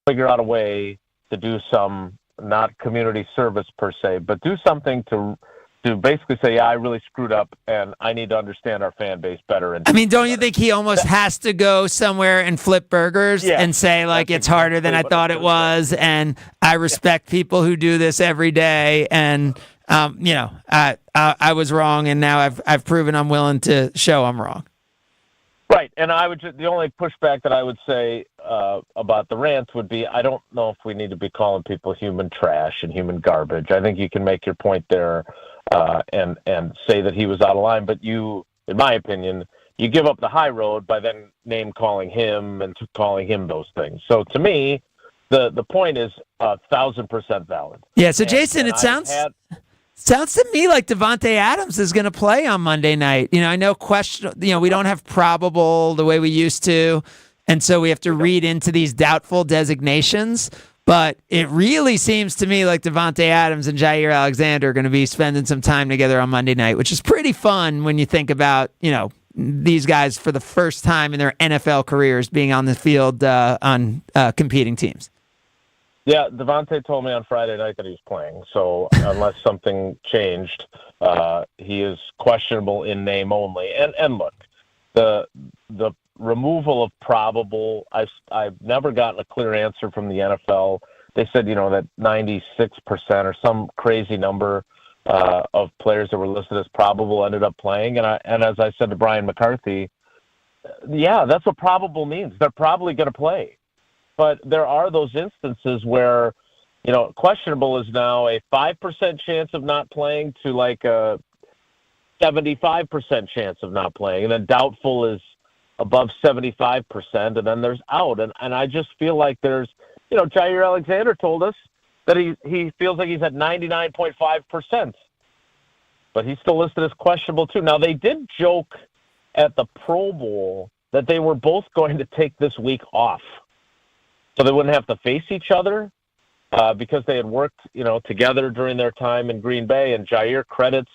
figure out a way to do some, not community service per se, but do something to basically say, yeah, I really screwed up, and I need to understand our fan base better. And I mean, don't you think he almost has to go somewhere and flip burgers and say, like, it's harder than I thought it was, and I respect people who do this every day, and I was wrong, and now I've proven I'm willing to show I'm wrong. Right, and the only pushback that I would say about the rants would be, I don't know if we need to be calling people human trash and human garbage. I think you can make your point there and say that he was out of line, but you, in my opinion, you give up the high road by then name calling him and calling him those things. So to me, the point is 1,000% valid. Yeah. So Jason, it sounds to me like Davante Adams is going to play on Monday night. I know we don't have probable the way we used to, and so we have to read into these doubtful designations. But it really seems to me like Davante Adams and Jair Alexander are going to be spending some time together on Monday night, which is pretty fun when you think about, these guys for the first time in their NFL careers being on the field on competing teams. Yeah, Davante told me on Friday night that he was playing. So unless something changed, he is questionable in name only. And look, the removal of probable, I've never gotten a clear answer from the NFL. They said, that 96% or some crazy number of players that were listed as probable ended up playing. And as I said to Brian McCarthy, yeah, that's what probable means. They're probably going to play. But there are those instances where, questionable is now a 5% chance of not playing to like a 75% chance of not playing. And then doubtful is above 75%, and then there's out. And I just feel like there's, Jair Alexander told us that he feels like he's at 99.5%. But he's still listed as questionable too. Now, they did joke at the Pro Bowl that they were both going to take this week off, so they wouldn't have to face each other because they had worked, together during their time in Green Bay. And Jair credits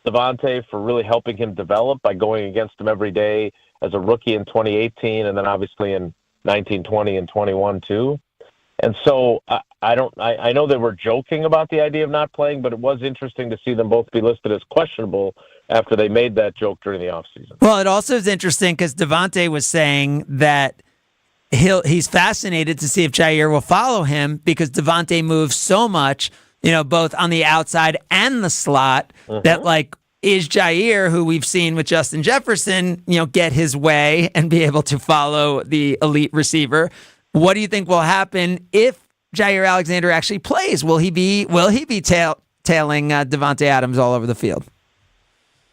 Davante for really helping him develop by going against him every day as a rookie in 2018, and then obviously in 19, 20, and 21 too. And so I know they were joking about the idea of not playing, but it was interesting to see them both be listed as questionable after they made that joke during the offseason. Well, it also is interesting because Davante was saying that he's fascinated to see if Jair will follow him because Davante moves so much, both on the outside and the slot, that is Jair, who we've seen with Justin Jefferson, get his way and be able to follow the elite receiver. What do you think will happen if Jair Alexander actually plays? Will he be tailing Davante Adams all over the field?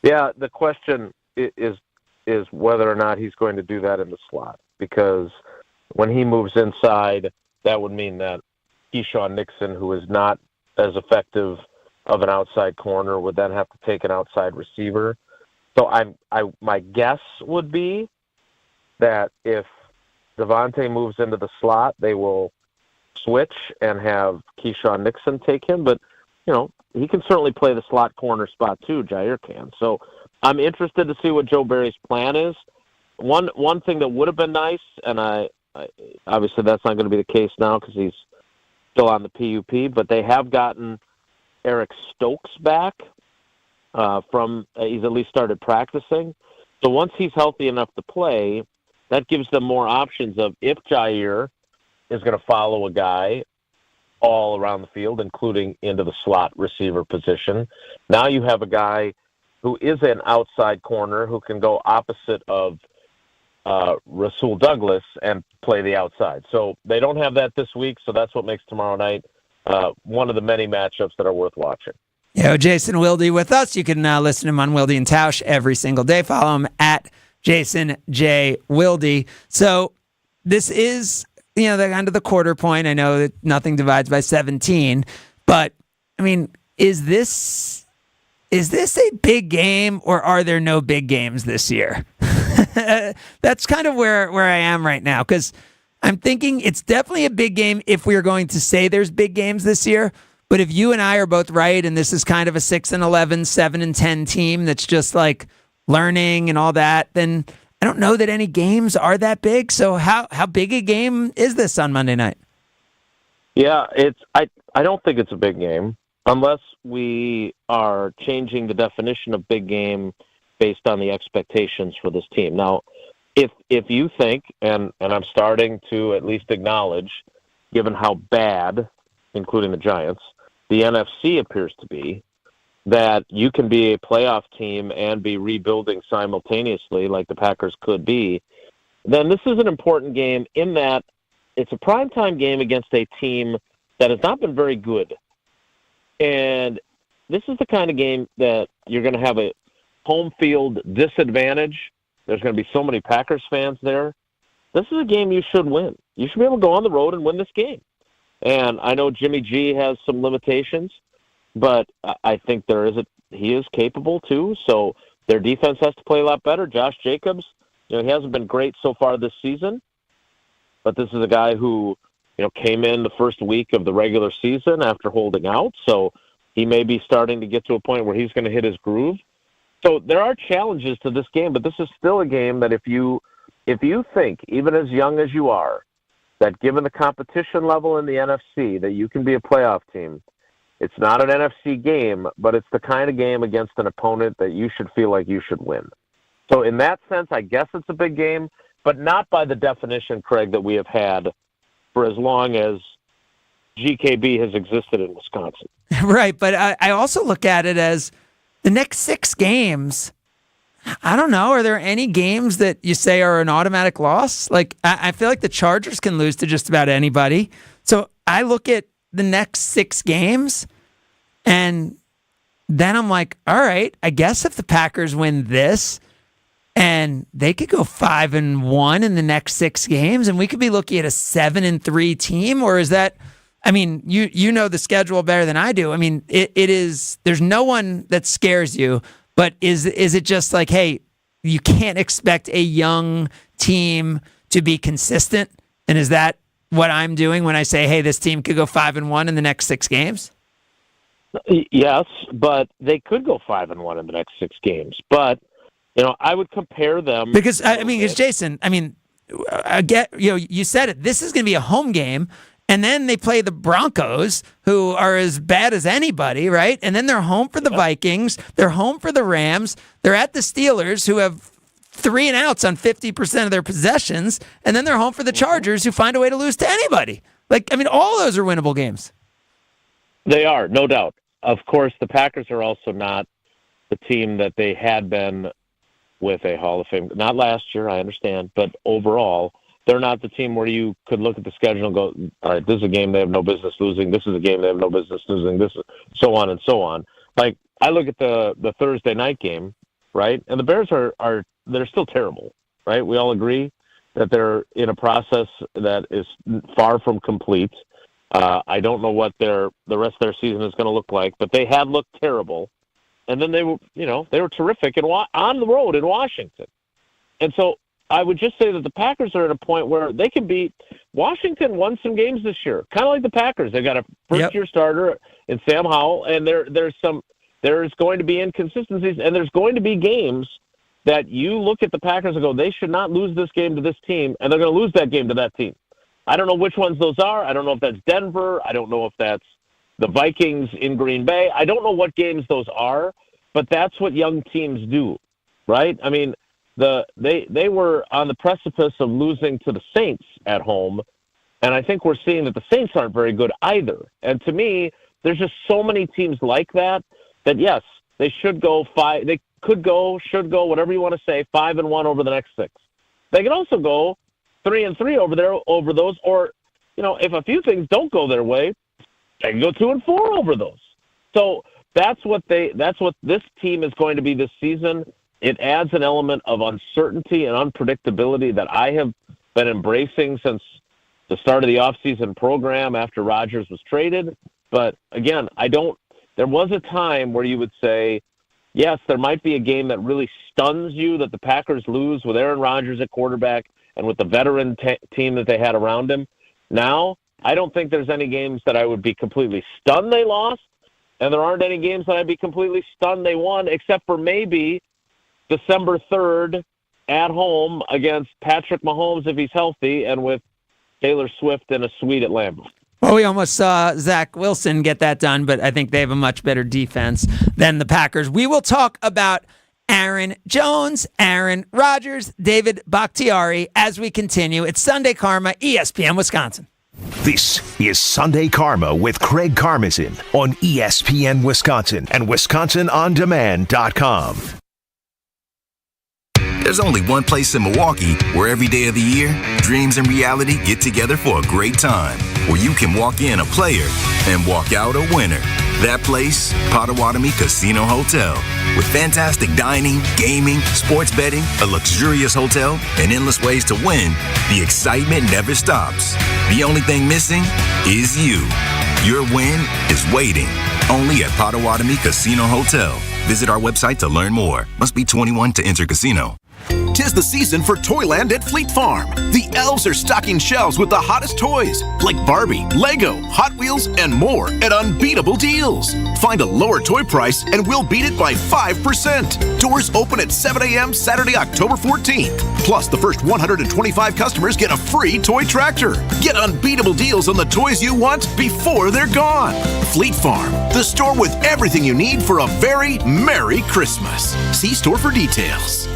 Yeah, the question is whether or not he's going to do that in the slot, because when he moves inside, that would mean that Keyshawn Nixon, who is not as effective of an outside corner, would then have to take an outside receiver. So my guess would be that if Davante moves into the slot, they will switch and have Keyshawn Nixon take him. But, he can certainly play the slot corner spot too, Jair can. So I'm interested to see what Joe Barry's plan is. One thing that would have been nice, and I obviously that's not going to be the case now because he's still on the PUP, but they have gotten Eric Stokes back he's at least started practicing. So once he's healthy enough to play, that gives them more options of if Jair is going to follow a guy all around the field, including into the slot receiver position. Now you have a guy who is an outside corner who can go opposite of Rasul Douglas and play the outside. So they don't have that this week, so that's what makes tomorrow night one of the many matchups that are worth watching. Jason Wilde with us. You can listen to him on Wilde and Tausch every single day. Follow him at Jason J. Wilde. So this is, the kind of the quarter point. I know that nothing divides by 17, but I mean, is this a big game, or are there no big games this year? That's kind of where I am right now, because I'm thinking it's definitely a big game if we are going to say there's big games this year. But if you and I are both right, and this is kind of a 6-11, 7-10 team that's just like learning and all that, then I don't know that any games are that big. So how big a game is this on Monday night? Yeah, I don't think it's a big game unless we are changing the definition of big game based on the expectations for this team. Now, if you think, and I'm starting to at least acknowledge, given how bad, including the Giants, the NFC appears to be, that you can be a playoff team and be rebuilding simultaneously like the Packers could be, then this is an important game in that it's a primetime game against a team that has not been very good. And this is the kind of game that you're going to have a home field disadvantage. There's going to be so many Packers fans there. This is a game you should win. You should be able to go on the road and win this game. And I know Jimmy G has some limitations, but I think he is capable too. So their defense has to play a lot better. Josh Jacobs, he hasn't been great so far this season, but this is a guy who, came in the first week of the regular season after holding out. So he may be starting to get to a point where he's going to hit his groove. So there are challenges to this game, but this is still a game that if you think, even as young as you are, that given the competition level in the NFC, that you can be a playoff team, it's not an NFC game, but it's the kind of game against an opponent that you should feel like you should win. So in that sense, I guess it's a big game, but not by the definition, Craig, that we have had for as long as GKB has existed in Wisconsin. Right, but I also look at it as the next 6 games. I don't know. Are there any games that you say are an automatic loss? Like, I feel like the Chargers can lose to just about anybody. So I look at the next 6 games, and then I'm like, all right, I guess if the Packers win this, and they could go 5-1 in the next 6 games, and we could be looking at a 7-3 team, or is that? I mean, you know the schedule better than I do. I mean, it is. There's no one that scares you. But is it just like, hey, you can't expect a young team to be consistent? And is that what I'm doing when I say, hey, this team could go 5-1 in the next 6 games? Yes, but they could go 5-1 in the next 6 games. But I would compare them because Jason, I get you said it. This is going to be a home game. And then they play the Broncos, who are as bad as anybody, right? And then they're home for the Vikings. They're home for the Rams. They're at the Steelers, who have 3 and outs on 50% of their possessions. And then they're home for the Chargers, who find a way to lose to anybody. All those are winnable games. They are, no doubt. Of course, the Packers are also not the team that they had been with a Hall of Fame. Not last year, I understand, but overall, they're not the team where you could look at the schedule and go, all right, this is a game they have no business losing. This is a game they have no business losing. This is so on and so on. Like, I look at the Thursday night game, right? And the Bears they're still terrible, right? We all agree that they're in a process that is far from complete. I don't know what the rest of their season is going to look like, but they had looked terrible. And then they were terrific on the road in Washington. And so I would just say that the Packers are at a point where they can beat. Washington won some games this year, kind of like the Packers. They got a first-year starter in Sam Howell, and there's going to be inconsistencies, and there's going to be games that you look at the Packers and go, they should not lose this game to this team, and they're going to lose that game to that team. I don't know which ones those are. I don't know if that's Denver. I don't know if that's the Vikings in Green Bay. I don't know what games those are, but that's what young teams do, right? I mean, they were on the precipice of losing to the Saints at home, and I think we're seeing that the Saints aren't very good either. And to me, there's just so many teams like that yes, they should go should go, whatever you want to say, 5-1 over the next 6. They can also go 3-3 over those, or if a few things don't go their way, they can go 2-4 over those. So that's what this team is going to be this season. It adds an element of uncertainty and unpredictability that I have been embracing since the start of the offseason program after Rodgers was traded. But again, there was a time where you would say, yes, there might be a game that really stuns you that the Packers lose with Aaron Rodgers at quarterback and with the veteran team that they had around him. Now, I don't think there's any games that I would be completely stunned they lost, and there aren't any games that I'd be completely stunned they won, except for maybe December 3rd at home against Patrick Mahomes if he's healthy and with Taylor Swift in a suite at Lambeau. Well, we almost saw Zach Wilson get that done, but I think they have a much better defense than the Packers. We will talk about Aaron Jones, Aaron Rodgers, David Bakhtiari as we continue. It's Sunday Karma, ESPN Wisconsin. This is Sunday Karma with Craig Karmazin on ESPN Wisconsin and WisconsinOnDemand.com. There's only one place in Milwaukee where every day of the year, dreams and reality get together for a great time. Where you can walk in a player and walk out a winner. That place, Potawatomi Casino Hotel. With fantastic dining, gaming, sports betting, a luxurious hotel, and endless ways to win, the excitement never stops. The only thing missing is you. Your win is waiting. Only at Potawatomi Casino Hotel. Visit our website to learn more. Must be 21 to enter casino. 'Tis the season for Toyland at Fleet Farm. The elves are stocking shelves with the hottest toys like Barbie, Lego, Hot Wheels, and more at unbeatable deals. Find a lower toy price and we'll beat it by 5%. Doors open at 7 a.m. Saturday, October 14th. Plus, the first 125 customers get a free toy tractor. Get unbeatable deals on the toys you want before they're gone. Fleet Farm, the store with everything you need for a very Merry Christmas. See store for details.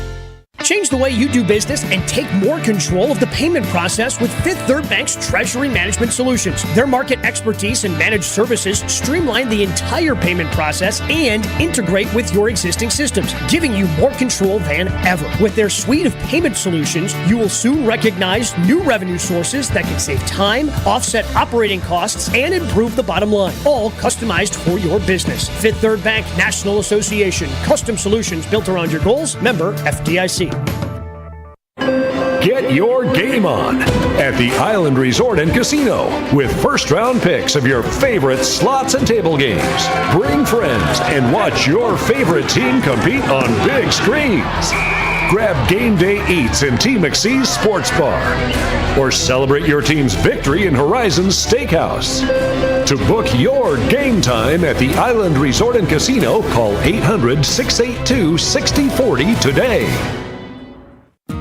Change the way you do business and take more control of the payment process with Fifth Third Bank's Treasury Management Solutions. Their market expertise and managed services streamline the entire payment process and integrate with your existing systems, giving you more control than ever. With their suite of payment solutions, you will soon recognize new revenue sources that can save time, offset operating costs, and improve the bottom line, all customized for your business. Fifth Third Bank National Association. Custom solutions built around your goals. Member FDIC. Get your game on at the Island Resort and Casino with first-round picks of your favorite slots and table games. Bring friends and watch your favorite team compete on big screens. Grab game day eats in T. McSee's Sports Bar or celebrate your team's victory in Horizon's Steakhouse. To book your game time at the Island Resort and Casino, call 800-682-6040 today.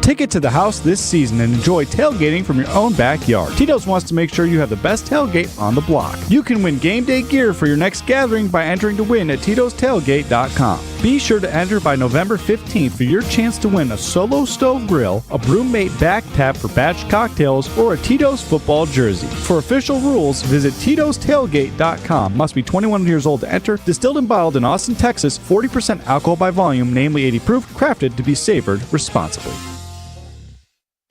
Take it to the house this season and enjoy tailgating from your own backyard. Tito's wants to make sure you have the best tailgate on the block. You can win game day gear for your next gathering by entering to win at Tito'sTailgate.com. Be sure to enter by November 15th for your chance to win a Solo Stove Grill, a Brewmate back tap for batch cocktails, or a Tito's football jersey. For official rules, visit Tito'sTailgate.com. Must be 21 years old to enter. Distilled and bottled in Austin, Texas. 40% alcohol by volume, namely 80 proof. Crafted to be savored responsibly.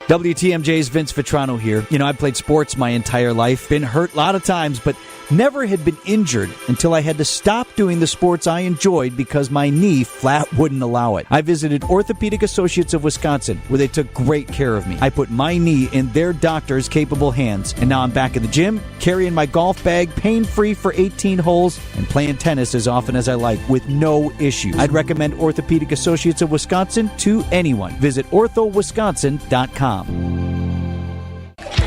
WTMJ's Vince Vitrano here. You know, I've played sports my entire life, been hurt a lot of times, but never had been injured until I had to stop doing the sports I enjoyed because my knee flat wouldn't allow it. I visited Orthopedic Associates of Wisconsin, where they took great care of me. I put my knee in their doctors' capable hands, and now I'm back in the gym, carrying my golf bag, pain-free for 18 holes, and playing tennis as often as I like with no issues. I'd recommend Orthopedic Associates of Wisconsin to anyone. Visit orthowisconsin.com.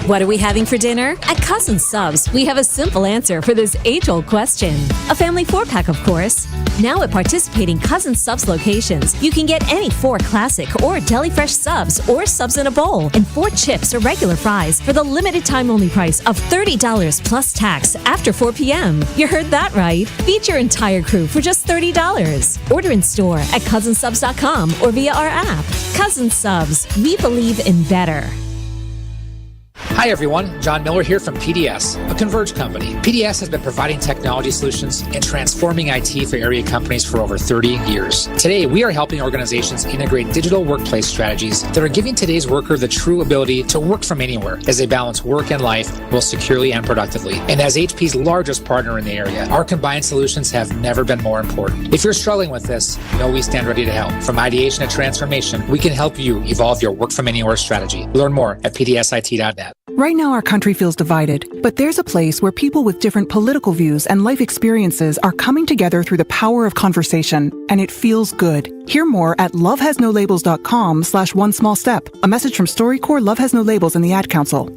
What are we having for dinner? At Cousin Subs, we have a simple answer for this age-old question. A family 4-pack, of course. Now at participating Cousin Subs locations, you can get any 4 classic or deli fresh subs or subs in a bowl and 4 chips or regular fries for the limited time only price of $30 plus tax after 4 p.m. You heard that right. Feed your entire crew for just $30. Order in store at cousinsubs.com or via our app. Cousin Subs, we believe in better. Hi everyone, John Miller here from PDS, a Converge company. PDS has been providing technology solutions and transforming IT for area companies for over 30 years. Today, we are helping organizations integrate digital workplace strategies that are giving today's worker the true ability to work from anywhere as they balance work and life both securely and productively. And as HP's largest partner in the area, our combined solutions have never been more important. If you're struggling with this, know we stand ready to help. From ideation to transformation, we can help you evolve your work from anywhere strategy. Learn more at pdsit.net. Right now, our country feels divided, but there's a place where people with different political views and life experiences are coming together through the power of conversation, and it feels good. Hear more at lovehasnolabels.com/one-small-step. A message from StoryCorps, Love Has No Labels, and the Ad Council.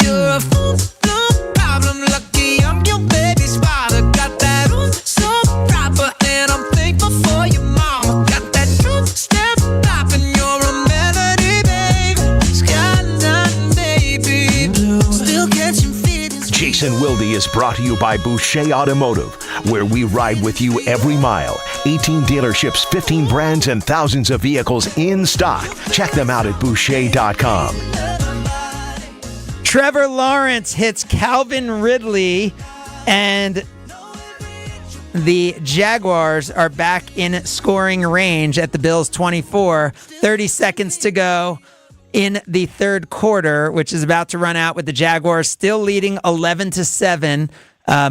You're a fool, no problem, lucky I'm your baby's father. Got that so proper, and I'm thankful for your mama. Got that truth step poppin', you're a melody, babe. Sky Jason Wilde is brought to you by Boucher Automotive, where we ride with you every mile. 18 dealerships, 15 brands, and thousands of vehicles in stock. Check them out at Boucher.com. Trevor Lawrence hits Calvin Ridley, and the Jaguars are back in scoring range at the Bills' 24. 30 seconds to go in the third quarter, which is about to run out with the Jaguars still leading 11-7.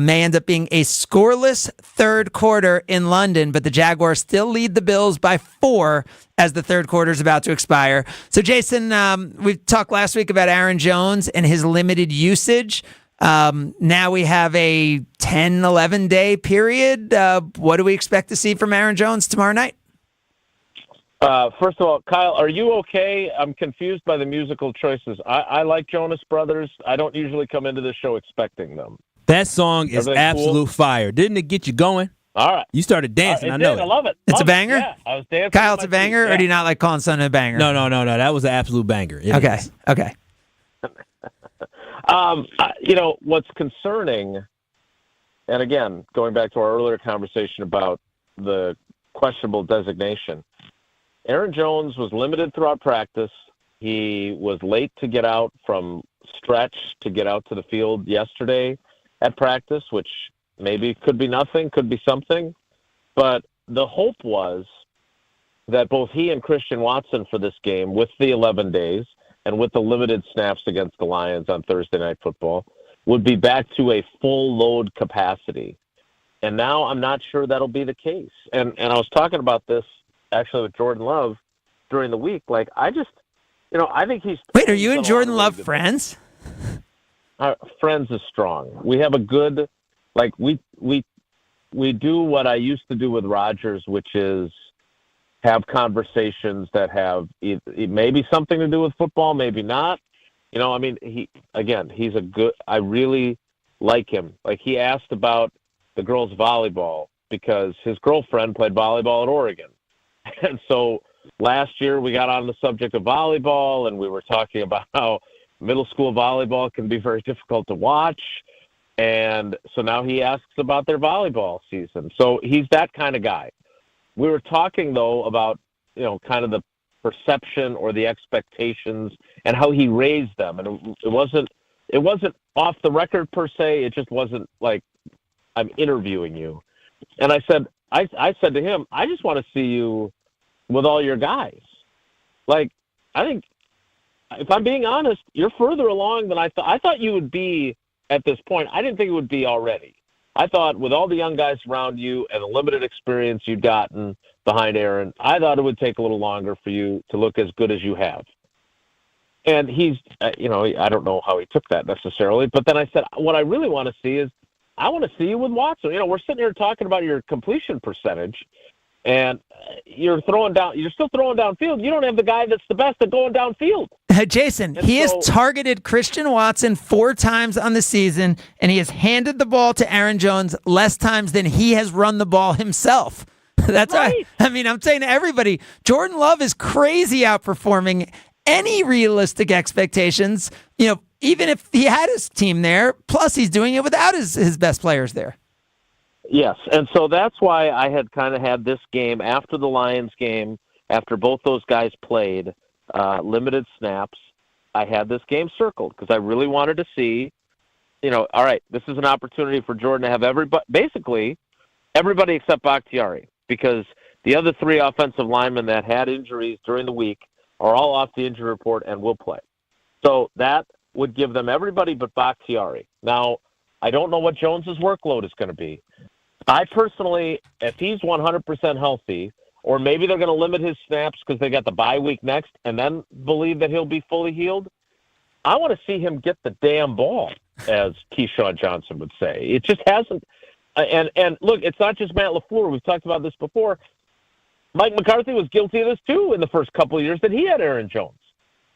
May end up being a scoreless third quarter in London, but the Jaguars still lead the Bills by 4 as the third quarter is about to expire. So, Jason, we talked last week about Aaron Jones and his limited usage. Now we have a 10, 11-day period. What do we expect to see from Aaron Jones tomorrow night? First of all, Kyle, are you okay? I'm confused by the musical choices. I like Jonas Brothers. I don't usually come into this show expecting them. That song is absolute fire. Didn't it get you going? All right. You started dancing. I know. I love it. It's a banger? Yeah, I was dancing. Kyle, it's a banger, or do you not like calling something a banger? No. That was an absolute banger. Okay. What's concerning, and again, going back to our earlier conversation about the questionable designation, Aaron Jones was limited throughout practice. He was late to get out from stretch to get out to the field yesterday at practice, which maybe could be nothing, could be something. But the hope was that both he and Christian Watson for this game, with the 11 days and with the limited snaps against the Lions on Thursday Night Football, would be back to a full load capacity. And now I'm not sure that'll be the case. And I was talking about this actually with Jordan Love during the week. Like, I think he's... Wait, are you and Jordan Love friends? Friends is strong. We have a good, we do what I used to do with Rodgers, which is have conversations that have maybe something to do with football, maybe not. He's a good, I really like him. Like, he asked about the girls' volleyball because his girlfriend played volleyball at Oregon. And so last year we got on the subject of volleyball, and we were talking about how middle school volleyball can be very difficult to watch. And so now he asks about their volleyball season. So he's that kind of guy. We were talking, though, about, kind of the perception or the expectations and how he raised them. And it wasn't off the record per se. It just wasn't like, I'm interviewing you. And I said to him, I just want to see you with all your guys. Like, I think, if I'm being honest, you're further along than I thought. I thought you would be at this point. I didn't think it would be already. I thought with all the young guys around you and the limited experience you'd gotten behind Aaron, I thought it would take a little longer for you to look as good as you have. And he's, I don't know how he took that necessarily, but then I said, what I really want to see is, I want to see you with Watson. We're sitting here talking about your completion percentage, and you're still throwing downfield. You don't have the guy that's the best at going downfield. Jason, he has targeted Christian Watson 4 times on the season, and he has handed the ball to Aaron Jones less times than he has run the ball himself. That's right. I'm saying to everybody, Jordan Love is crazy outperforming any realistic expectations, even if he had his team there, plus he's doing it without his best players there. Yes, and so that's why I had kind of had this game after the Lions game, after both those guys played, limited snaps. I had this game circled because I really wanted to see, all right, this is an opportunity for Jordan to have everybody except Bakhtiari, because the other 3 offensive linemen that had injuries during the week are all off the injury report and will play. So that would give them everybody but Bakhtiari. Now, I don't know what Jones's workload is going to be. I personally, if he's 100% healthy, or maybe they're going to limit his snaps because they got the bye week next and then believe that he'll be fully healed, I want to see him get the damn ball, as Keyshawn Johnson would say. It just hasn't. And look, it's not just Matt LaFleur. We've talked about this before. Mike McCarthy was guilty of this too in the first couple of years that he had Aaron Jones.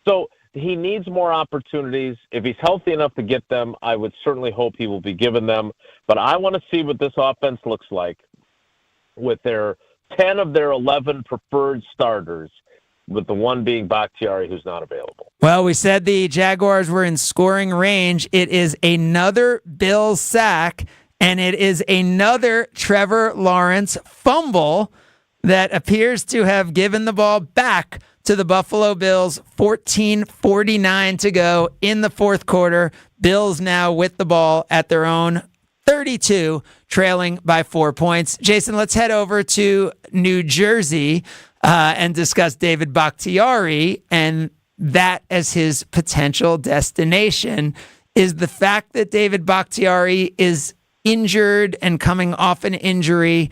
So he needs more opportunities. If he's healthy enough to get them, I would certainly hope he will be given them. But I want to see what this offense looks like with their 10 of their 11 preferred starters with the one being Bakhtiari, who's not available. Well, we said the Jaguars were in scoring range. It is another Bills sack, and it is another Trevor Lawrence fumble that appears to have given the ball back to the Buffalo Bills. 14:49 to go in the fourth quarter. Bills now with the ball at their own 32, trailing by 4 points. Jason, let's head over to New Jersey and discuss David Bakhtiari and that as his potential destination. Is the fact that David Bakhtiari is injured and coming off an injury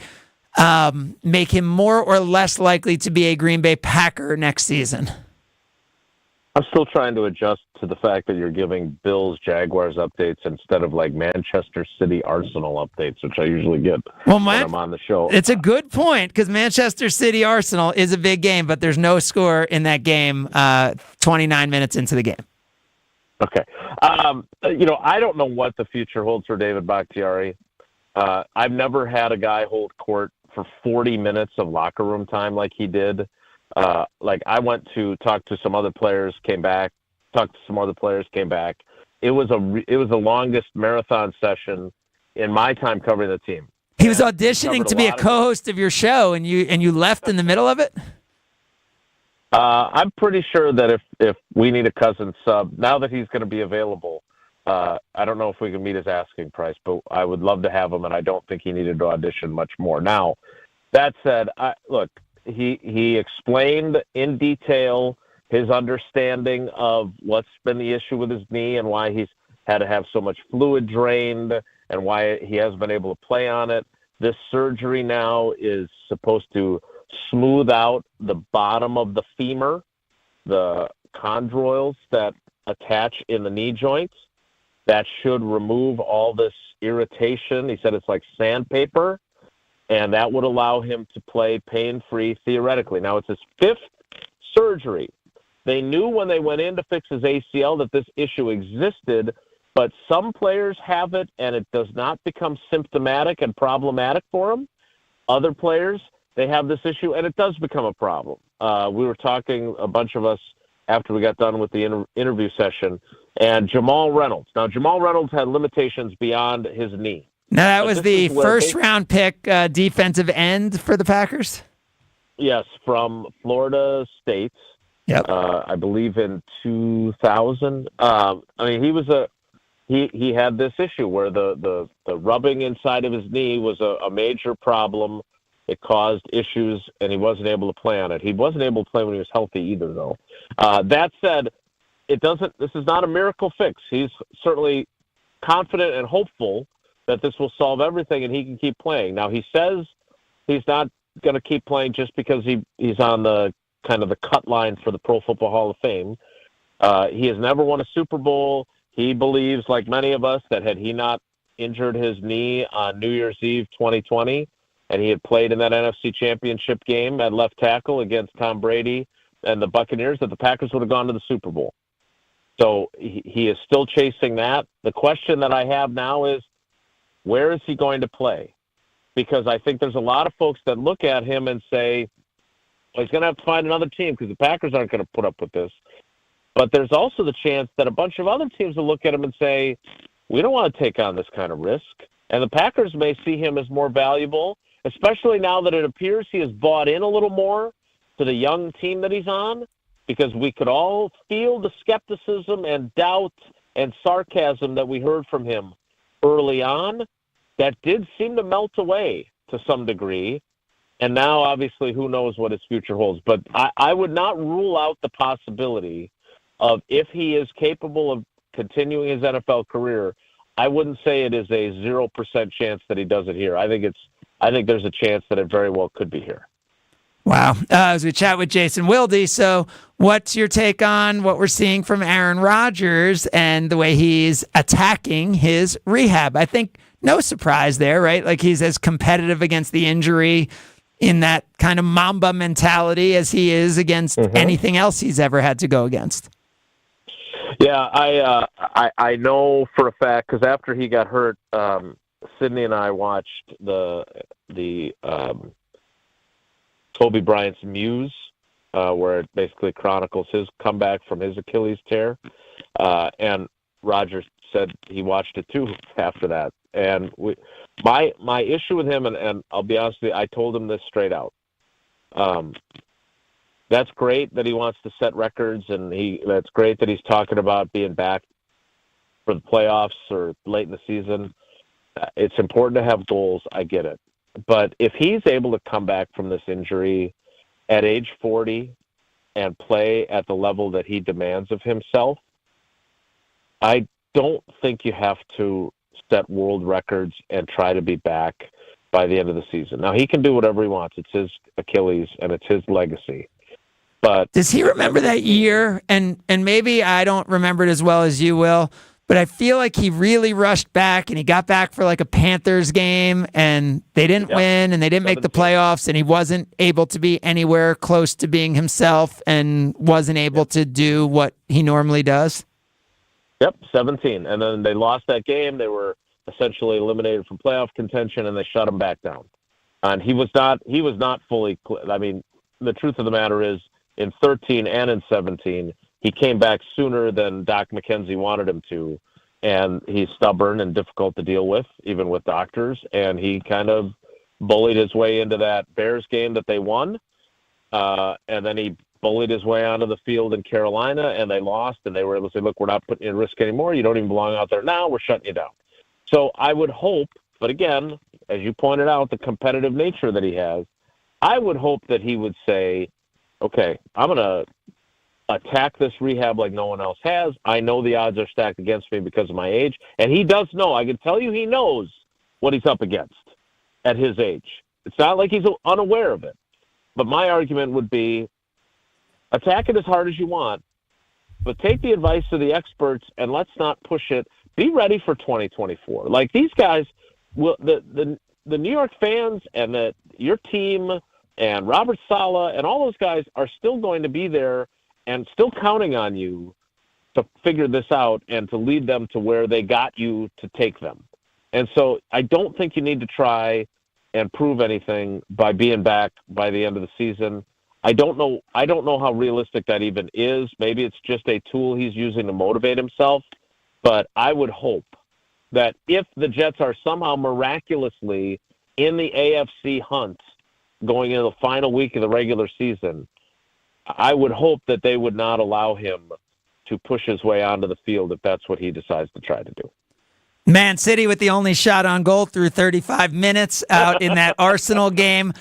make him more or less likely to be a Green Bay Packer next season? I'm still trying to adjust to the fact that you're giving Bills Jaguars updates instead of like Manchester City Arsenal updates, which I usually get when I'm on the show. It's a good point because Manchester City Arsenal is a big game, but there's no score in that game 29 minutes into the game. Okay. I don't know what the future holds for David Bakhtiari. I've never had a guy hold court for 40 minutes of locker room time like he did. I went to talk to some other players, came back, talked to some other players, came back. It was the longest marathon session in my time covering the team. He was auditioning to be a co-host of your show, and you left in the middle of it? I'm pretty sure that if we need a Cousins sub, now that he's going to be available, I don't know if we can meet his asking price, but I would love to have him, and I don't think he needed to audition much more. Now, that said, he explained in detail his understanding of what's been the issue with his knee and why he's had to have so much fluid drained and why he hasn't been able to play on it. This surgery now is supposed to smooth out the bottom of the femur, the chondroils that attach in the knee joints. That should remove all this irritation. He said it's like sandpaper, and that would allow him to play pain-free theoretically. Now, it's his fifth surgery. They knew when they went in to fix his ACL that this issue existed, but some players have it, and it does not become symptomatic and problematic for them. Other players, they have this issue, and it does become a problem. We were talking, a bunch of us, after we got done with the interview session, and Jamal Reynolds. Now, Jamal Reynolds had limitations beyond his knee. Now, that was the first-round pick defensive end for the Packers? Yes, from Florida State. Yep. I believe in 2000. He had this issue where the rubbing inside of his knee was a major problem. It caused issues, and he wasn't able to play on it. He wasn't able to play when he was healthy either, though. That said, this is not a miracle fix. He's certainly confident and hopeful that this will solve everything and he can keep playing. Now, he says he's not going to keep playing just because he's on the kind of the cut line for the Pro Football Hall of Fame. He has never won a Super Bowl. He believes, like many of us, that had he not injured his knee on New Year's Eve 2020 and he had played in that NFC Championship game at left tackle against Tom Brady and the Buccaneers, that the Packers would have gone to the Super Bowl. So he is still chasing that. The question that I have now is, where is he going to play? Because I think there's a lot of folks that look at him and say, well, he's going to have to find another team because the Packers aren't going to put up with this. But there's also the chance that a bunch of other teams will look at him and say, we don't want to take on this kind of risk. And the Packers may see him as more valuable, especially now that it appears he has bought in a little more to the young team that he's on, because we could all feel the skepticism and doubt and sarcasm that we heard from him early on. That did seem to melt away to some degree. And now, obviously, who knows what his future holds. But I would not rule out the possibility of, if he is capable of continuing his NFL career, I wouldn't say it is a 0% chance that he does it here. I think there's a chance that it very well could be here. Wow. As we chat with Jason Wilde, so what's your take on what we're seeing from Aaron Rodgers and the way he's attacking his rehab? I think no surprise there, right? Like, he's as competitive against the injury in that kind of Mamba mentality as he is against anything else he's ever had to go against. Yeah, I know for a fact, because after he got hurt, Sydney and I watched the Kobe Bryant's Muse where it basically chronicles his comeback from his Achilles tear. And Rodgers said he watched it too after that. And my issue with him, and I'll be honest with you, I told him this straight out. That's great that he wants to set records, and that's great that he's talking about being back for the playoffs or late in the season. It's important to have goals. I get it. But if he's able to come back from this injury at age 40 and play at the level that he demands of himself, I don't think you have to set world records and try to be back by the end of the season. Now, he can do whatever he wants. It's his Achilles, and it's his legacy. But does he remember that year? And maybe I don't remember it as well as you will, but I feel like he really rushed back, and he got back for like a Panthers game, and they didn't win, and they didn't make the playoffs, and he wasn't able to be anywhere close to being himself and wasn't able to do what he normally does. Yep, 17. And then they lost that game. They were essentially eliminated from playoff contention, and they shut him back down. And he was not fully – I mean, the truth of the matter is, in 13 and in 17, he came back sooner than Doc McKenzie wanted him to, and he's stubborn and difficult to deal with, even with doctors, and he kind of bullied his way into that Bears game that they won, and then he bullied his way onto the field in Carolina, and they lost, and they were able to say, look, we're not putting you at risk anymore. You don't even belong out there now. We're shutting you down. So I would hope, but again, as you pointed out, the competitive nature that he has, I would hope that he would say, okay, I'm going to attack this rehab like no one else has. I know the odds are stacked against me because of my age, and he does know. I can tell you he knows what he's up against at his age. It's not like he's unaware of it. But my argument would be, attack it as hard as you want, but take the advice of the experts and let's not push it. Be ready for 2024. Like these guys, the New York fans and your team and Robert Saleh and all those guys are still going to be there and still counting on you to figure this out and to lead them to where they got you to take them. And so I don't think you need to try and prove anything by being back by the end of the season. I don't know how realistic that even is. Maybe it's just a tool he's using to motivate himself. But I would hope that if the Jets are somehow miraculously in the AFC hunt going into the final week of the regular season, I would hope that they would not allow him to push his way onto the field if that's what he decides to try to do. Man City with the only shot on goal through 35 minutes out in that Arsenal game.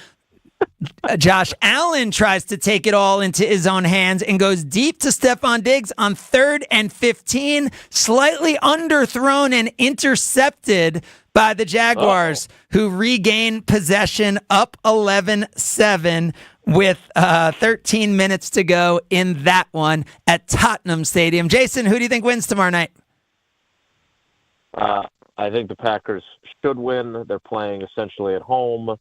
Josh Allen tries to take it all into his own hands and goes deep to Stephon Diggs on 3rd and 15, slightly underthrown and intercepted by the Jaguars, who regain possession up 11-7 with 13 minutes to go in that one at Tottenham Stadium. Jason, who do you think wins tomorrow night? I think the Packers should win. They're playing essentially at home.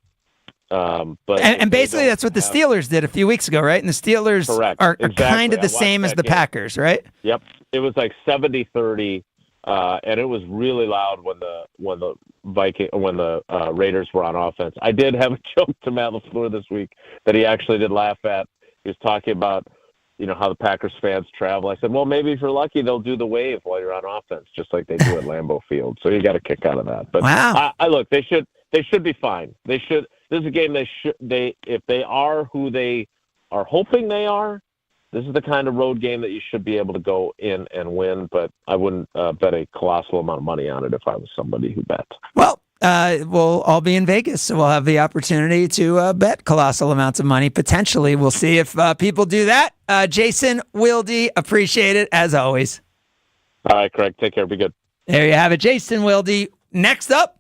But basically that's what the Steelers did a few weeks ago, right? And the Steelers are kind of the same as the Packers, right? Yep. It was like 70-30, and it was really loud when the Raiders were on offense. I did have a joke to Matt LaFleur this week that he actually did laugh at. He was talking about, how the Packers fans travel. I said, well, maybe if you're lucky, they'll do the wave while you're on offense, just like they do at Lambeau Field. So you got a kick out of that. But wow. I look, they should be fine. They should. This is a game if they are who they are hoping they are, this is the kind of road game that you should be able to go in and win, but I wouldn't bet a colossal amount of money on it if I was somebody who bet. Well, we'll all be in Vegas, so we'll have the opportunity to bet colossal amounts of money, potentially. We'll see if people do that. Jason Wilde, appreciate it, as always. All right, Craig, take care. Be good. There you have it. Jason Wilde. Next up,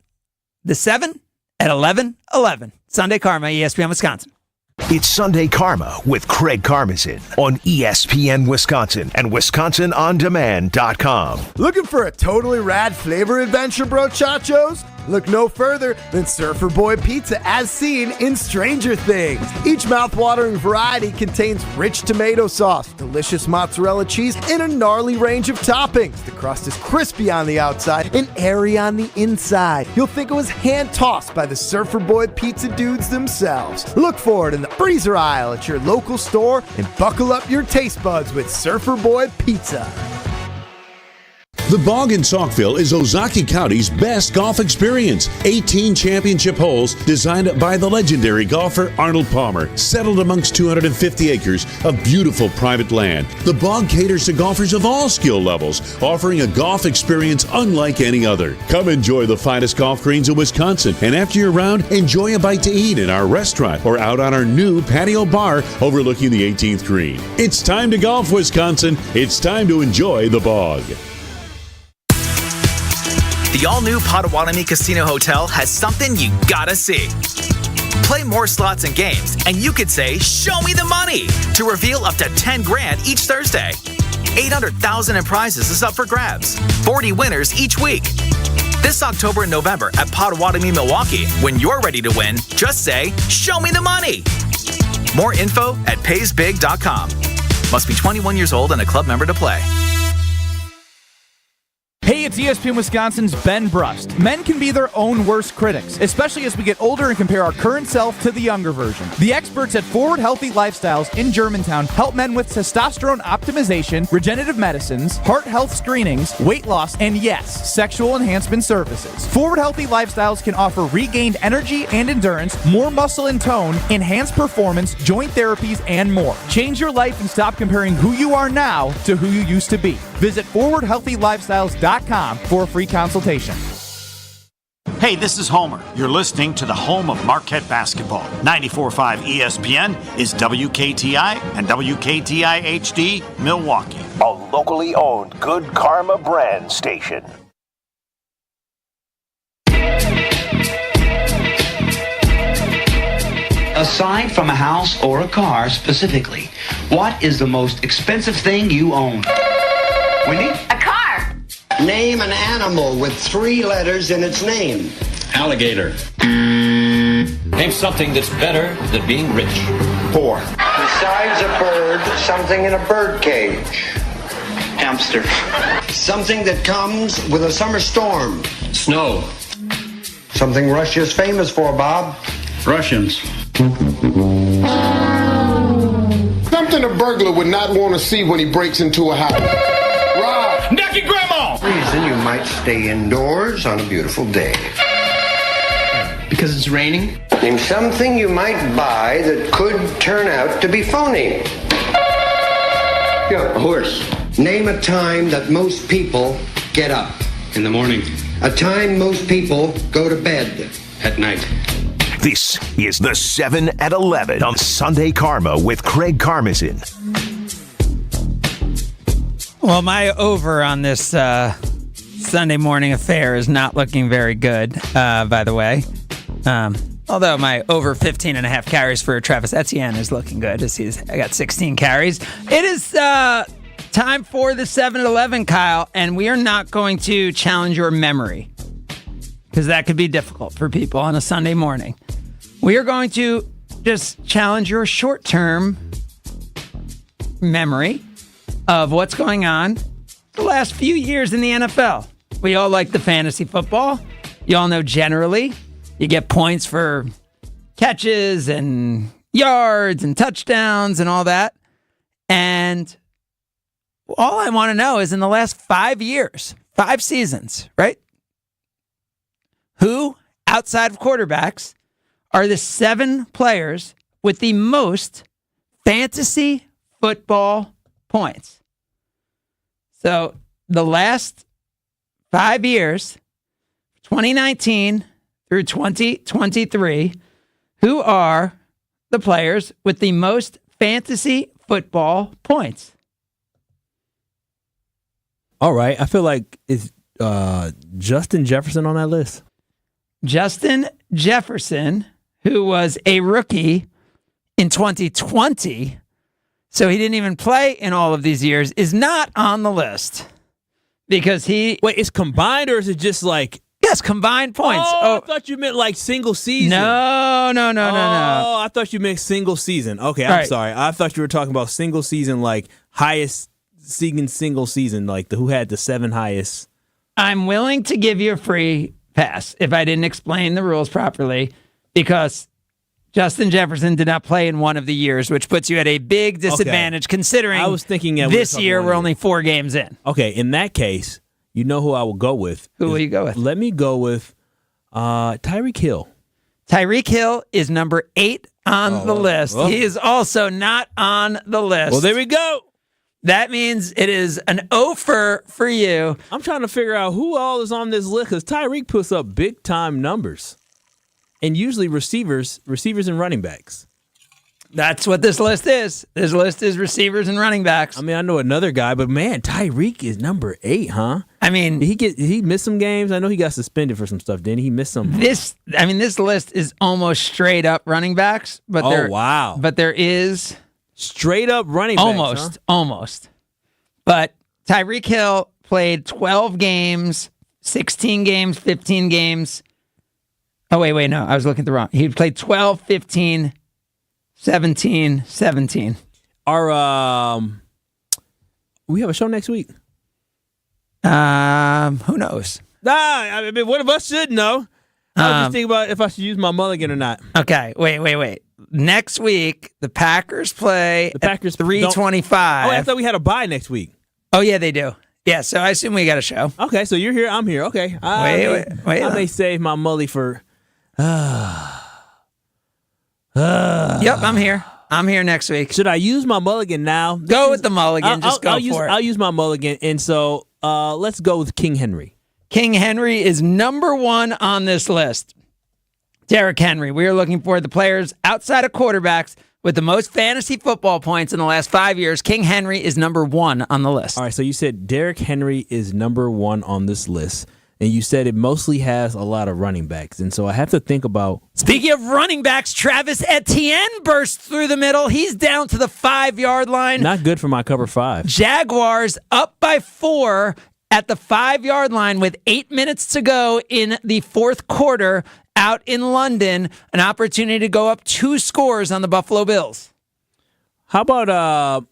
the 7 at 11:11. Sunday Karma, ESPN Wisconsin. It's Sunday Karma with Craig Karmazin on ESPN Wisconsin and WisconsinOnDemand.com. Looking for a totally rad flavor adventure, brochachos? Look no further than Surfer Boy Pizza as seen in Stranger Things. Each mouth-watering variety contains rich tomato sauce, delicious mozzarella cheese, and a gnarly range of toppings. The crust is crispy on the outside and airy on the inside. You'll think it was hand-tossed by the Surfer Boy Pizza dudes themselves. Look for it in the freezer aisle at your local store and buckle up your taste buds with Surfer Boy Pizza. The Bog in Saukville is Ozaukee County's best golf experience. 18 championship holes designed by the legendary golfer Arnold Palmer, settled amongst 250 acres of beautiful private land. The Bog caters to golfers of all skill levels, offering a golf experience unlike any other. Come enjoy the finest golf greens in Wisconsin, and after your round, enjoy a bite to eat in our restaurant or out on our new patio bar overlooking the 18th green. It's time to golf, Wisconsin. It's time to enjoy the Bog. The all-new Potawatomi Casino Hotel has something you gotta see. Play more slots and games, and you could say, "Show me the money," to reveal up to $10,000 each Thursday. 800,000 in prizes is up for grabs. 40 winners each week. This October and November at Potawatomi, Milwaukee, when you're ready to win, just say, "Show me the money." More info at paysbig.com. Must be 21 years old and a club member to play. Hey, it's ESPN Wisconsin's Ben Brust. Men can be their own worst critics, especially as we get older and compare our current self to the younger version. The experts at Forward Healthy Lifestyles in Germantown help men with testosterone optimization, regenerative medicines, heart health screenings, weight loss, and yes, sexual enhancement services. Forward Healthy Lifestyles can offer regained energy and endurance, more muscle and tone, enhanced performance, joint therapies, and more. Change your life and stop comparing who you are now to who you used to be. Visit forwardhealthylifestyles.com for a free consultation. Hey, this is Homer. You're listening to the home of Marquette basketball. 94.5 ESPN is WKTI and WKTI HD Milwaukee. A locally owned Good Karma brand station. Aside from a house or a car specifically, what is the most expensive thing you own? Wendy? A car. Name an animal with 3 letters in its name. Alligator. Name something that's better than being rich. 4. Besides a bird, something in a bird cage. Hamster. Something that comes with a summer storm. Snow. Something Russia's famous for, Bob. Russians. Something a burglar would not want to see when he breaks into a house. Rob! Naked grandma! Reason you might stay indoors on a beautiful day. Because it's raining? Name something you might buy that could turn out to be phony. A horse. Name a time that most people get up. In the morning. A time most people go to bed. At night. This is the 7 at 11 on Sunday Karma with Craig Karmazin. Well, my over on this Sunday morning affair is not looking very good, by the way. Although my over 15.5 carries for Travis Etienne is looking good, as I got 16 carries. It is time for the 7-11, Kyle, and we are not going to challenge your memory, because that could be difficult for people on a Sunday morning. We are going to just challenge your short-term memory of what's going on the last few years in the NFL. We all like the fantasy football. You all know generally you get points for catches and yards and touchdowns and all that. And all I want to know is in the last 5 years, 5 seasons, right? Who, outside of quarterbacks, are the 7 players with the most fantasy football points? So the last 5 years, 2019 through 2023, who are the players with the most fantasy football points? All right. I feel like it's Justin Jefferson on that list. Justin Jefferson, who was a rookie in 2020, so he didn't even play in all of these years, is not on the list because he... Wait, it's combined or is it just like... Yeah, Yes, combined points. Oh, I thought you meant like single season. No. Oh, I thought you meant single season. Okay, I'm sorry. I thought you were talking about single season, like highest single season, like who had the 7 highest. I'm willing to give you a free pass if I didn't explain the rules properly, because Justin Jefferson did not play in one of the years, which puts you at a big disadvantage considering I was thinking this year we're only 4 games in. Okay, in that case, you know who I will go with. Who will you go with? Let me go with Tyreek Hill. Tyreek Hill is number 8 on the list. well. He is also not on the list. Well, there we go. That means it is an O for you. I'm trying to figure out who all is on this list because Tyreek puts up big time numbers, and usually receivers and running backs. That's what this list is. This list is receivers and running backs. I mean, I know another guy, but man, Tyreek is number 8, huh? I mean, did he missed some games? I know he got suspended for some stuff, didn't he? Missed some. This list is almost straight up running backs, but wow. But there is straight up running backs. Almost. But Tyreek Hill played 12 games, 16 games, 15 games. Oh, wait, no. I was looking at the wrong. He played 12, 15, 17. We have a show next week. Who knows? I mean, one of us should know. I was just thinking about if I should use my mulligan or not. Okay, wait. Next week, the Packers play at 3:25. Oh, I thought we had a bye next week. Oh, yeah, they do. Yeah, so I assume we got a show. Okay, so you're here, I'm here. Okay. Wait. I may save my mully for... Yep, I'm here. I'm here next week. Should I use my mulligan now? Go with the mulligan. Just go for it. I'll use my mulligan, and so let's go with King Henry. King Henry is number 1 on this list. Derrick Henry. We are looking for the players outside of quarterbacks with the most fantasy football points in the last 5 years. King Henry is number 1 on the list. All right, so you said Derrick Henry is number 1 on this list, and you said it mostly has a lot of running backs, and so I have to think about... Speaking of running backs, Travis Etienne bursts through the middle. He's down to the 5-yard line. Not good for my cover 5. Jaguars up by 4 at the 5-yard line with 8 minutes to go in the fourth quarter. Out in London, an opportunity to go up 2 scores on the Buffalo Bills. How about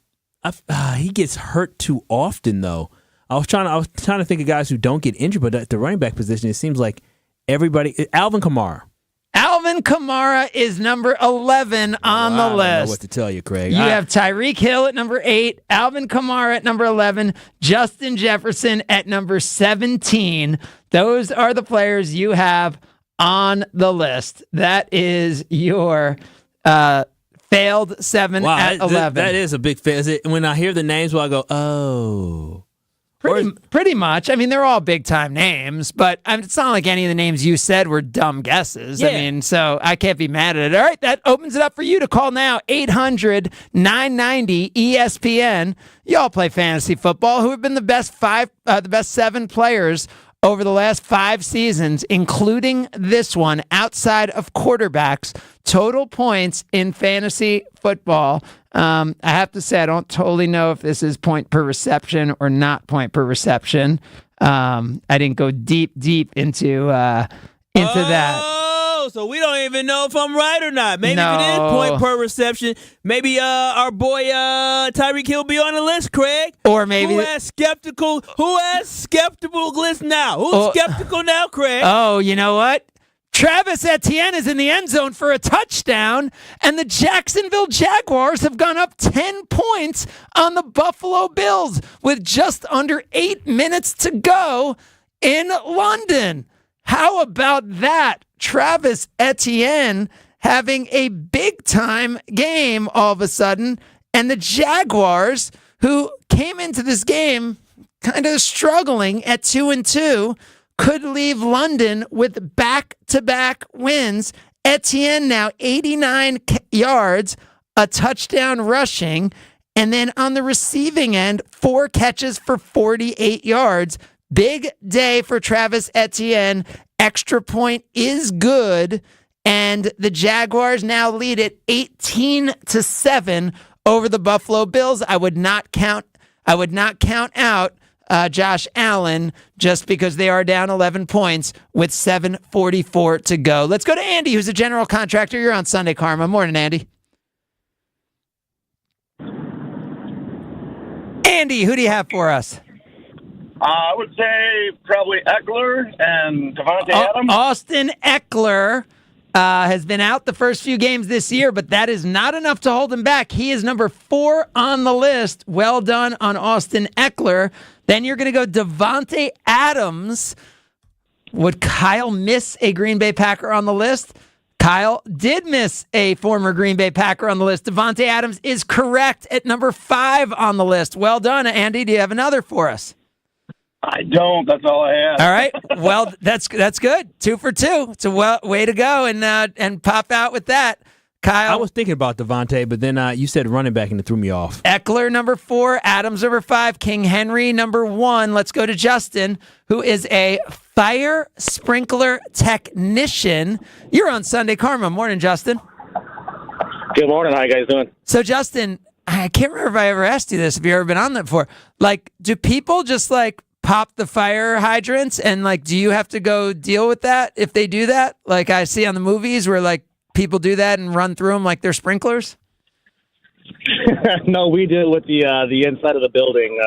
he gets hurt too often though? I was trying to think of guys who don't get injured, but at the running back position, it seems like everybody. Alvin Kamara. Alvin Kamara is number 11 on the list. I don't know what to tell you, Craig. You have Tyreek Hill at number 8, Alvin Kamara at number 11, Justin Jefferson at number 17. Those are the players you have on the list. That is your failed 7 at 11. That is a big fail. When I hear the names, I go, oh. Pretty much. I mean, they're all big-time names, but it's not like any of the names you said were dumb guesses. Yeah. I mean, so I can't be mad at it. All right, that opens it up for you to call now, 800-990-ESPN. You all play fantasy football. Who have been the best 7 players over the last 5 seasons, including this one, outside of quarterbacks, total points in fantasy football? I have to say, I don't totally know if this is point per reception or not point per reception. I didn't go deep into that. Oh, so we don't even know if I'm right or not. Maybe if it is point per reception, maybe our boy Tyreek Hill be on the list, Craig. Or maybe who has skeptical list now? Who's skeptical now, Craig? Oh, you know what? Travis Etienne is in the end zone for a touchdown, and the Jacksonville Jaguars have gone up 10 points on the Buffalo Bills with just under 8 minutes to go in London. How about that? Travis Etienne having a big-time game all of a sudden, and the Jaguars, who came into this game kind of struggling at 2-2, could leave London with back-to-back wins. Etienne now 89 yards, a touchdown rushing, and then on the receiving end, 4 catches for 48 yards. Big day for Travis Etienne. Extra point is good, and the Jaguars now lead it 18-7 over the Buffalo Bills. I would not count out Josh Allen just because they are down 11 points with 7:44 to go. Let's go to Andy, who's a general contractor. You're on Sunday Karma. Morning, Andy. Andy, who do you have for us? I would say probably Eckler and Davante Adams. Austin Eckler has been out the first few games this year, but that is not enough to hold him back. He is number 4 on the list. Well done on Austin Eckler. Then you're going to go Davante Adams. Would Kyle miss a Green Bay Packer on the list? Kyle did miss a former Green Bay Packer on the list. Davante Adams is correct at number 5 on the list. Well done, Andy. Do you have another for us? I don't. That's all I have. All right. Well, that's good. 2 for 2. It's a way to go and pop out with that. Kyle. I was thinking about Davante, but then you said running back and it threw me off. Eckler, number 4. Adams, number 5. King Henry, number 1. Let's go to Justin, who is a fire sprinkler technician. You're on Sunday Karma. Morning, Justin. Good morning. How you guys doing? So, Justin, I can't remember if I ever asked you this, if you've ever been on that before. Like, do people just, like, pop the fire hydrants? And, like, do you have to go deal with that if they do that? Like I see on the movies where, like, people do that and run through them like they're sprinklers? No, we deal with the inside of the building.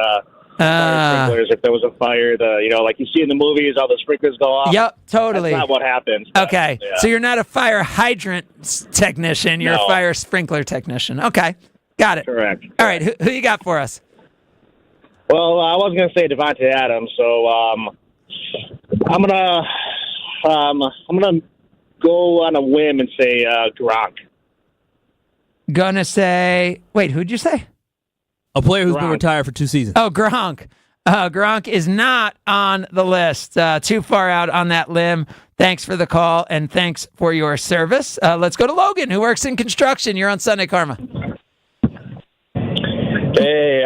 Fire sprinklers. If there was a fire, like you see in the movies, all the sprinklers go off. Yep, totally. That's not what happens. Okay, yeah. So you're not a fire hydrant technician. You're a fire sprinkler technician. Okay, got it. Correct. All right, who you got for us? Well, I was going to say Davante Adams, so I'm gonna go on a whim and say Gronk. Gonna say, wait, who'd you say? A player who's been retired for 2 seasons. Oh, Gronk. Gronk is not on the list. Too far out on that limb. Thanks for the call, and thanks for your service. Let's go to Logan, who works in construction. You're on Sunday Karma. Hey,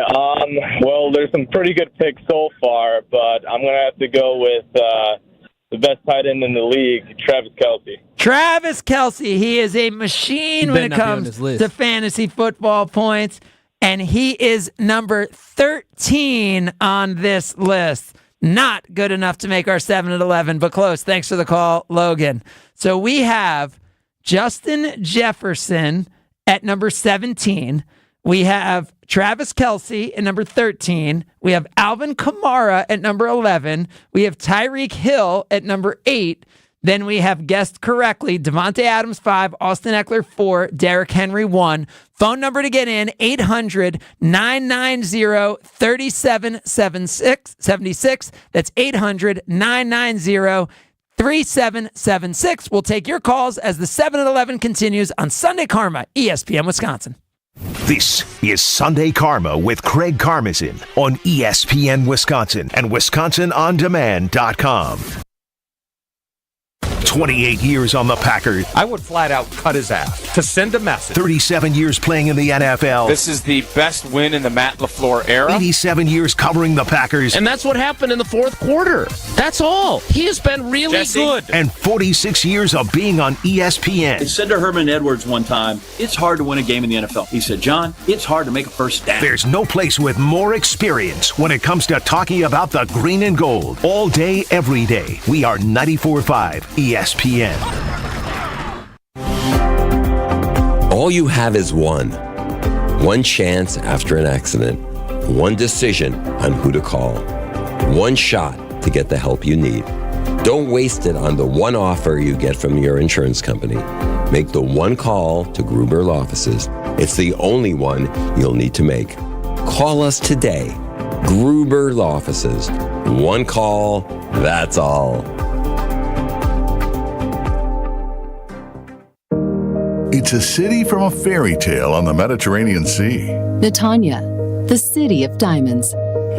well, there's some pretty good picks so far, but I'm going to have to go with the best tight end in the league, Travis Kelce. Travis Kelce. He is a machine when it comes to fantasy football points, and he is number 13 on this list. Not good enough to make our 7 at 11, but close. Thanks for the call, Logan. So we have Justin Jefferson at number 17. We have Travis Kelce at number 13. We have Alvin Kamara at number 11. We have Tyreek Hill at number 8. Then we have guessed correctly Davante Adams 5, Austin Eckler 4, Derrick Henry 1. Phone number to get in, 800-990-3776. That's 800-990-3776. We'll take your calls as the 7 at 11 continues on Sunday Karma, ESPN Wisconsin. This is Sunday Karma with Craig Karmazin on ESPN Wisconsin and WisconsinOnDemand.com. 28 years on the Packers. I would flat out cut his ass to send a message. 37 years playing in the NFL. This is the best win in the Matt LaFleur era. 87 years covering the Packers. And that's what happened in the fourth quarter. That's all. He has been really good. And 46 years of being on ESPN. I said to Herman Edwards one time, it's hard to win a game in the NFL. He said, John, it's hard to make a first down. There's no place with more experience when it comes to talking about the green and gold. All day, every day. We are 94.5 ESPN. All you have is one chance after an accident, one decision on who to call, one shot to get the help you need. Don't waste it on the one offer you get from your insurance company. Make the one call to Gruber Law Offices. It's the only one you'll need to make. Call us today. Gruber Law Offices. One call, that's all. It's a city from a fairy tale on the Mediterranean Sea. Netanya, the city of diamonds.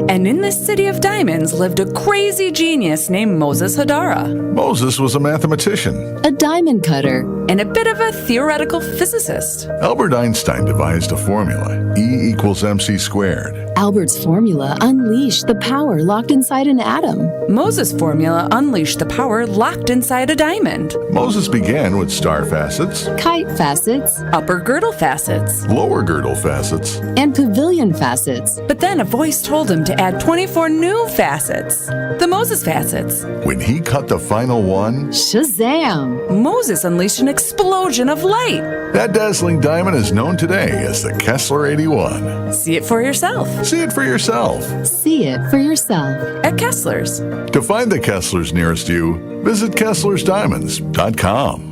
And in this city of diamonds lived a crazy genius named Moses Hadara. Moses was a mathematician, a diamond cutter, and a bit of a theoretical physicist. Albert Einstein devised a formula, E equals MC squared. Albert's formula unleashed the power locked inside an atom. Moses' formula unleashed the power locked inside a diamond. Moses began with star facets, Kite facets, Upper girdle facets, lower girdle facets, and pavilion facets. But then a voice told him to add 24 new facets. The Moses facets. When he cut the final one, Shazam! Moses unleashed an explosion of light. that dazzling diamond is known today as the Kessler 81. See it for yourself. See it for yourself. See it for yourself. At Kessler's. To find the Kesslers nearest you, visit KesslersDiamonds.com.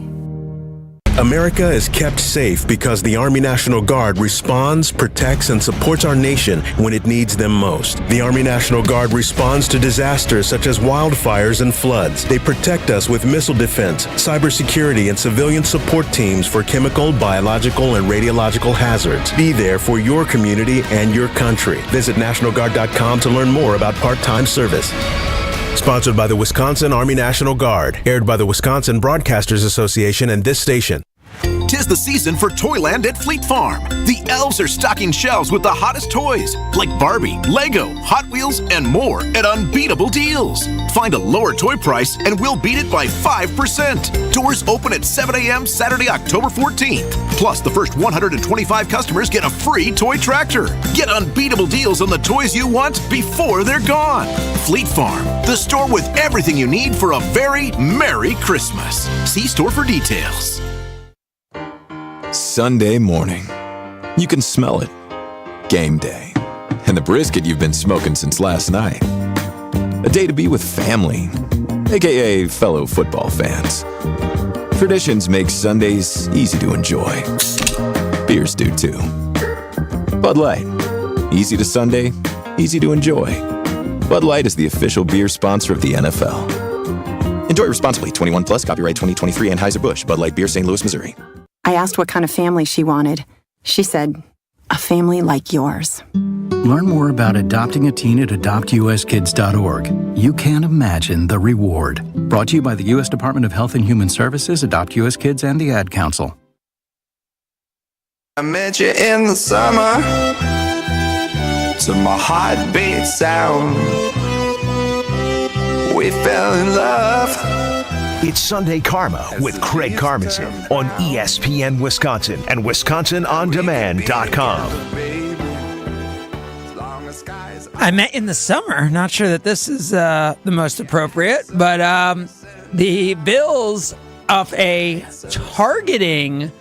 America is kept safe because the Army National Guard responds, protects, and supports our nation when it needs them most. The Army National Guard responds to disasters such as wildfires and floods. They protect us with missile defense, cybersecurity, and civilian support teams for chemical, biological, and radiological hazards. Be there for your community and your country. Visit NationalGuard.com to learn more about part-time service. Sponsored by the Wisconsin Army National Guard. Aired by the Wisconsin Broadcasters Association and this station. 'Tis the season for Toyland at Fleet Farm. The elves are stocking shelves with the hottest toys like Barbie, Lego, Hot Wheels, and more at unbeatable deals. Find a lower toy price and we'll beat it by 5%. Doors open at 7 a.m. Saturday, October 14th. Plus, the first 125 customers get a free toy tractor. Get unbeatable deals on the toys you want before they're gone. Fleet Farm, the store with everything you need for a very Merry Christmas. See store for details. Sunday morning. You can smell it. Game day. And the brisket you've been smoking since last night. A day to be with family, aka fellow football fans. Traditions make Sundays easy to enjoy. Beers do too. Bud Light. Easy to Sunday, easy to enjoy. Bud Light is the official beer sponsor of the NFL. Enjoy responsibly. 21 plus. Copyright 2023 Anheuser-Busch. Bud Light Beer, St. Louis, Missouri. I asked what kind of family she wanted. She said, a family like yours. Learn more about adopting a teen at adoptuskids.org. You can't imagine the reward. Brought to you by the U.S. Department of Health and Human Services, Adopt U.S. Kids, and the Ad Council. I met you in the summer to my heartbeat sound. We fell in love. It's Sunday Karma with Craig Karmazin on ESPN Wisconsin and WisconsinOnDemand.com. I met in the summer. Not sure that this is the most appropriate, but the Bills, off a targeting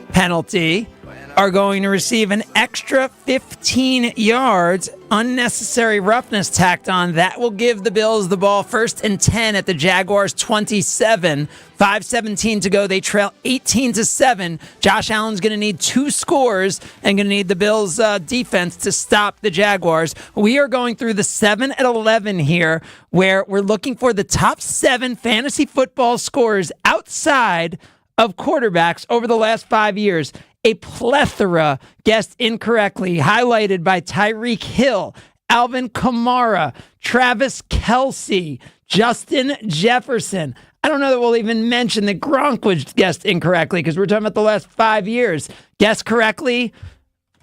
penalty, are going to receive an extra 15 yards, unnecessary roughness tacked on. That will give the Bills the ball 1st and 10 at the Jaguars 27. 5:17 to go. They trail 18-7. Josh Allen's going to need 2 scores and going to need the Bills' defense to stop the Jaguars. We are going through the 7 at 11 here, where we're looking for the top 7 fantasy football scorers outside of quarterbacks over the last 5 years. A plethora guessed incorrectly, highlighted by Tyreek Hill, Alvin Kamara, Travis Kelce, Justin Jefferson. I don't know that we'll even mention that Gronk was guessed incorrectly because we're talking about the last 5 years. Guessed correctly,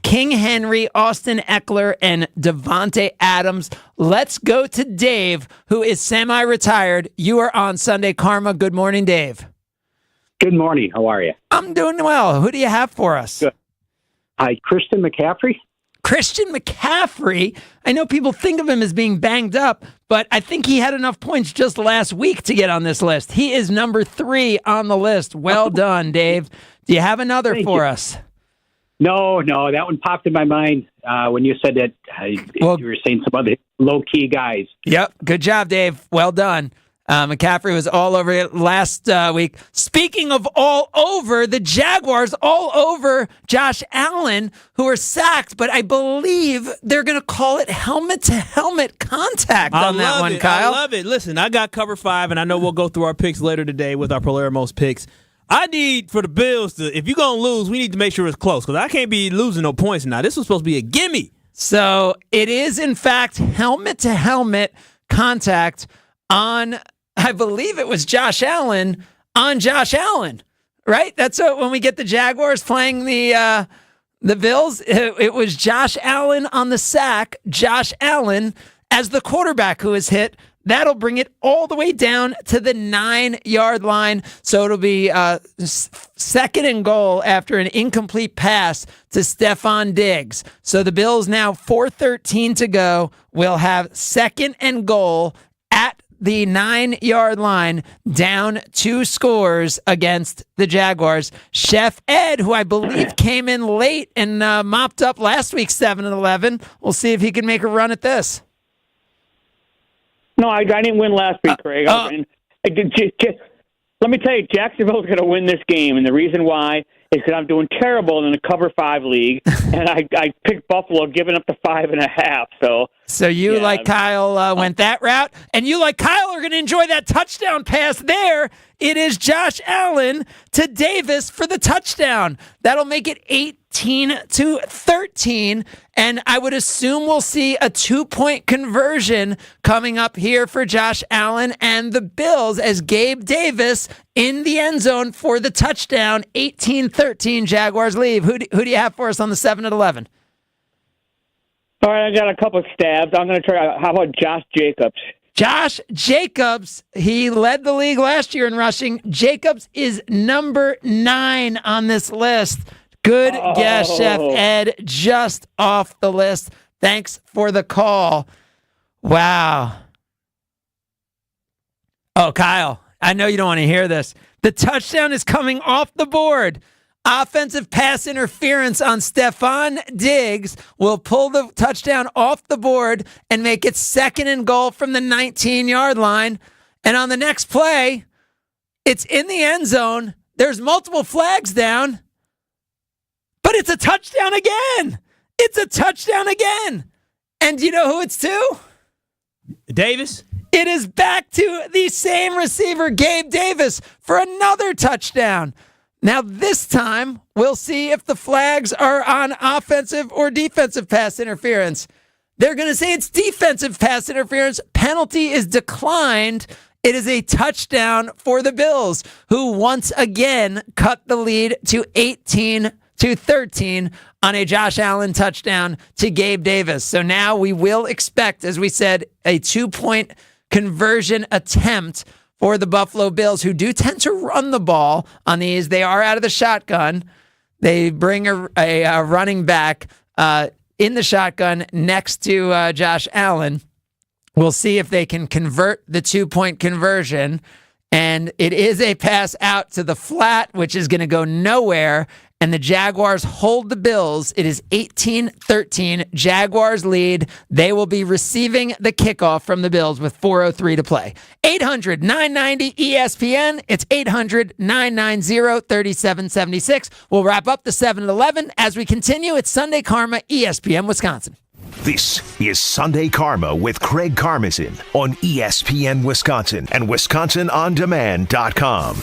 King Henry, Austin Eckler, and Devontae Adams. Let's go to Dave, who is semi-retired. You are on Sunday Karma. Good morning, Dave. Good morning. How are you? I'm doing well. Who do you have for us? Good. Christian McCaffrey. Christian McCaffrey. I know people think of him as being banged up, but I think he had enough points just last week to get on this list. He is number 3 on the list. Well done, Dave. Do you have another Thank for you. us? No, that one popped in my mind when you said that you were saying some other low-key guys. Yep. Good job, Dave. Well done. McCaffrey was all over it last week. Speaking of all over, the Jaguars all over Josh Allen, who are sacked, but I believe they're going to call it helmet-to-helmet contact on that one, Kyle. I love it. Listen, I got cover 5, and I know we'll go through our picks later today with our Palermo's picks. I need for the Bills to, if you're going to lose, we need to make sure it's close, because I can't be losing no points now. This was supposed to be a gimme. So it is, in fact, helmet-to-helmet contact on, I believe it was Josh Allen, on Josh Allen, right? That's when we get the Jaguars playing the The Bills, it was Josh Allen on the sack. Josh Allen as the quarterback who is hit. That'll bring it all the way down to the 9-yard line. So it'll be second and goal after an incomplete pass to Stephon Diggs. So the Bills now 4:13 to go will have second and goal at the 9-yard line, down 2 scores against the Jaguars. Chef Ed, who I believe came in late and mopped up last week's 7-11, we'll see if he can make a run at this. No, I didn't win last week, Craig. Let me tell you, Jacksonville's going to win this game, and the reason why is because I'm doing terrible in the Cover 5 league, and I picked Buffalo, giving up the 5.5. So you, like Kyle, went that route, and you, like Kyle, are going to enjoy that touchdown pass there. It is Josh Allen to Davis for the touchdown. That'll make it 18-13, and I would assume we'll see a 2-point conversion coming up here for Josh Allen and the Bills as Gabe Davis in the end zone for the touchdown. 18-13, Jaguars leave. Who do you have for us on the 7-11? All right, I got a couple of stabs. I'm going to try. How about Josh Jacobs? Josh Jacobs, he led the league last year in rushing. Jacobs is number 9 on this list. Good guess, Chef Ed, just off the list. Thanks for the call. Wow. Oh, Kyle, I know you don't want to hear this. The touchdown is coming off the board. Offensive pass interference on Stephon Diggs will pull the touchdown off the board and make it second and goal from the 19-yard line. And on the next play, it's in the end zone. There's multiple flags down, but it's a touchdown again. It's a touchdown again. And do you know who it's to? Davis? It is back to the same receiver, Gabe Davis, for another touchdown. Now, this time, we'll see if the flags are on offensive or defensive pass interference. They're going to say it's defensive pass interference. Penalty is declined. It is a touchdown for the Bills, who once again cut the lead to 18-13 on a Josh Allen touchdown to Gabe Davis. So now we will expect, as we said, a 2-point conversion attempt for the Buffalo Bills, who do tend to run the ball on these. They are out of the shotgun. They bring a running back in the shotgun next to Josh Allen. We'll see if they can convert the 2-point conversion. And it is a pass out to the flat, which is going to go nowhere. And the Jaguars hold the Bills. It is 18-13. Jaguars lead. They will be receiving the kickoff from the Bills with 4:03 to play. 800-990-ESPN. It's 800-990-3776. We'll wrap up the 7-11 as we continue. It's Sunday Karma, ESPN Wisconsin. This is Sunday Karma with Craig Karmazin on ESPN Wisconsin and WisconsinOnDemand.com.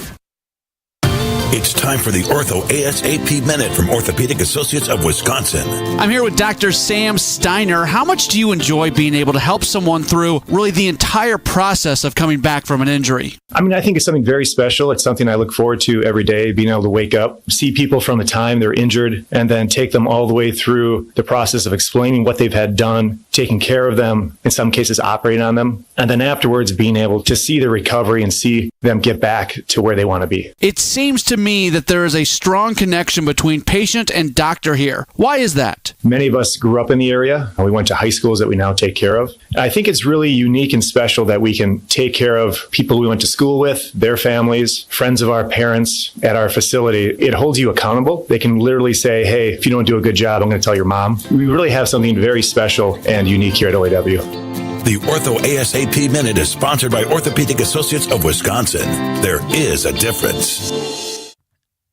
It's time for the Ortho ASAP Minute from Orthopedic Associates of Wisconsin. I'm here with Dr. Sam Steiner. How much do you enjoy being able to help someone through really the entire process of coming back from an injury? I mean, I think it's something very special. It's something I look forward to every day, being able to wake up, see people from the time they're injured, and then take them all the way through the process of explaining what they've had done, taking care of them, in some cases operating on them, and then afterwards being able to see the recovery and see them get back to where they want to be. It seems to me that there is a strong connection between patient and doctor here. Why is that? Many of us grew up in the area. We went to high schools that we now take care of. I think it's really unique and special that we can take care of people we went to school with, their families, friends of our parents at our facility. It holds you accountable. They can literally say, hey, if you don't do a good job, I'm going to tell your mom. We really have something very special and unique here at OAW. The Ortho ASAP Minute is sponsored by Orthopedic Associates of Wisconsin. There is a difference.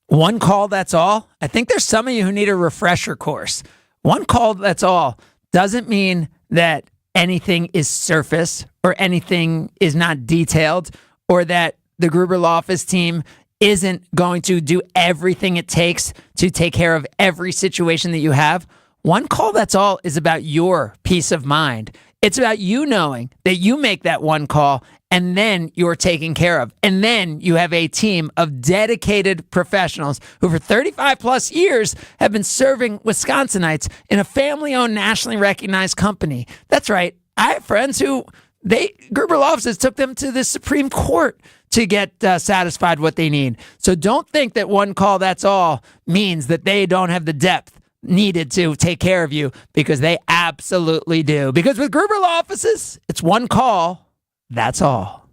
One call, that's all. I think there's some of you who need a refresher course. One call, that's all doesn't mean that anything is surface or anything is not detailed or that the Gruber Law Office team isn't going to do everything it takes to take care of every situation that you have. One call, that's all is about your peace of mind. It's about you knowing that you make that one call and then you're taken care of. And then you have a team of dedicated professionals who for 35 plus years have been serving Wisconsinites in a family-owned, nationally recognized company. That's right. I have friends who Gerber Law Offices took them to the Supreme Court to get satisfied what they need. So don't think that one call, that's all, means that they don't have the depth needed to take care of you, because they absolutely do. Because with Gerber Law Offices, it's one call, that's all.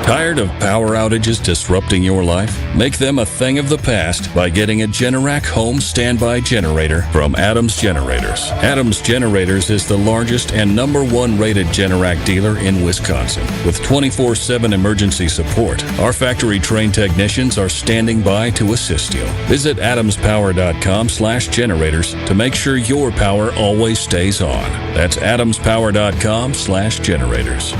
Tired of power outages disrupting your life? Make them a thing of the past by getting a Generac home standby generator from Adams Generators. Adams Generators is the largest and #1 rated Generac dealer in Wisconsin. With 24/7 emergency support, our factory-trained technicians are standing by to assist you. Visit adamspower.com/generators to make sure your power always stays on. That's adamspower.com/generators.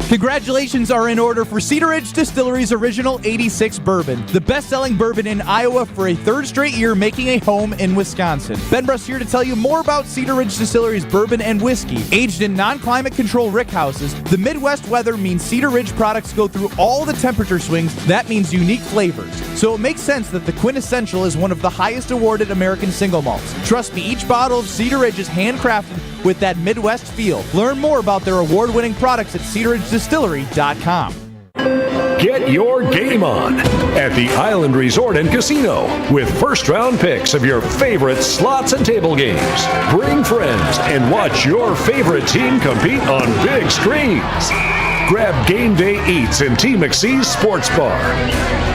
Congratulations are in order for Cedar Ridge Distillery's Original 86 Bourbon, the best-selling bourbon in Iowa for a third straight year, making a home in Wisconsin. Ben Bruss here to tell you more about Cedar Ridge Distillery's bourbon and whiskey. Aged in non-climate control rickhouses, the Midwest weather means Cedar Ridge products go through all the temperature swings. That means unique flavors. So it makes sense that the Quintessential is one of the highest awarded American single malts. Trust me, each bottle of Cedar Ridge is handcrafted with that Midwest feel. Learn more about their award-winning products at cedarridgedistillery.com. Get your game on at the Island Resort and Casino with first-round picks of your favorite slots and table games. Bring friends and watch your favorite team compete on big screens. Grab game day eats in T. McSee's Sports Bar,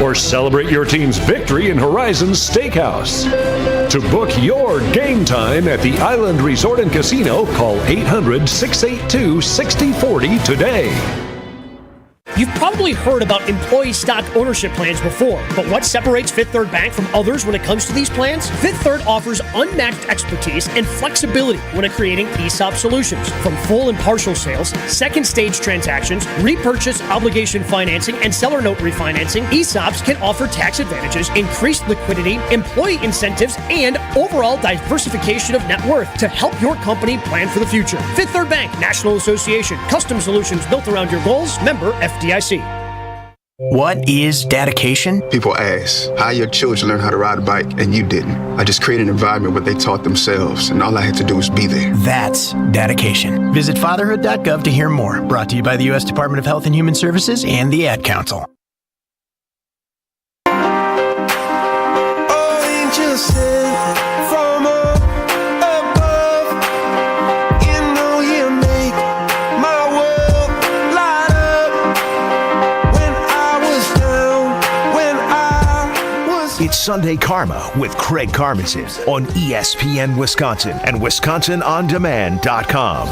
or celebrate your team's victory in Horizon's Steakhouse. To book your game time at the Island Resort and Casino, call 800-682-6040 today. You've probably heard about employee stock ownership plans before, but what separates Fifth Third Bank from others when it comes to these plans? Fifth Third offers unmatched expertise and flexibility when creating ESOP solutions. From full and partial sales, second stage transactions, repurchase obligation financing, and seller note refinancing, ESOPs can offer tax advantages, increased liquidity, employee incentives, and overall diversification of net worth to help your company plan for the future. Fifth Third Bank, National Association, custom solutions built around your goals, member FDIC. What is dedication? People ask, how your children learn how to ride a bike and you didn't? I just created an environment where they taught themselves, and all I had to do was be there. That's dedication. Visit fatherhood.gov to hear more. Brought to you by the U.S. Department of Health and Human Services and the Ad Council. It's Sunday Karma with Craig Karmazin on ESPN Wisconsin and WisconsinOnDemand.com.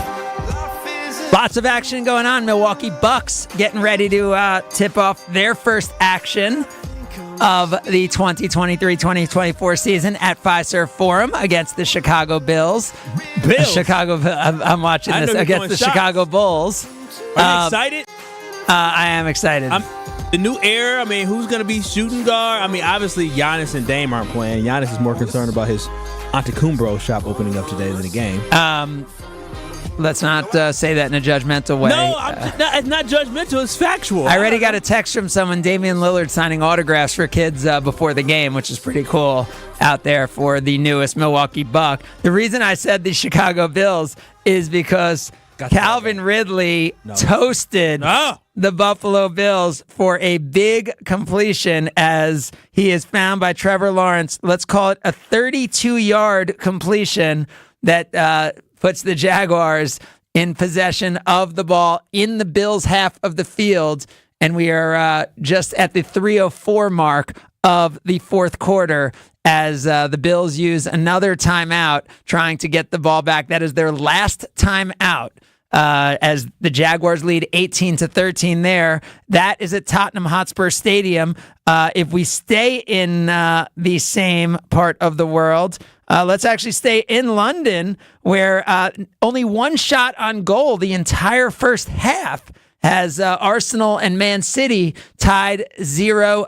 Lots of action going on. Milwaukee Bucks getting ready to tip off their first action of the 2023-2024 season at Fiserv Forum against the Chicago Bills. I'm watching this against the Chicago Bulls. Are you excited? I am excited. The new era, who's going to be shooting guard? Obviously, Giannis and Dame aren't playing. Giannis is more concerned about his Antetokounmpo shop opening up today than the game. Let's not say that in a judgmental way. No, it's not judgmental. It's factual. I already got a text from someone, Damian Lillard, signing autographs for kids before the game, which is pretty cool out there for the newest Milwaukee Buck. The reason I said the Chicago Bills is because Calvin Ridley toasted the Buffalo Bills for a big completion as he is found by Trevor Lawrence. Let's call it a 32-yard completion that puts the Jaguars in possession of the ball in the Bills' half of the field. And we are just at the 3:04 mark of the fourth quarter as the Bills use another timeout trying to get the ball back. That is their last timeout. As the Jaguars lead 18-13 there. That is at Tottenham Hotspur Stadium. If we stay in the same part of the world, let's actually stay in London, where only one shot on goal the entire first half has Arsenal and Man City tied 0-0,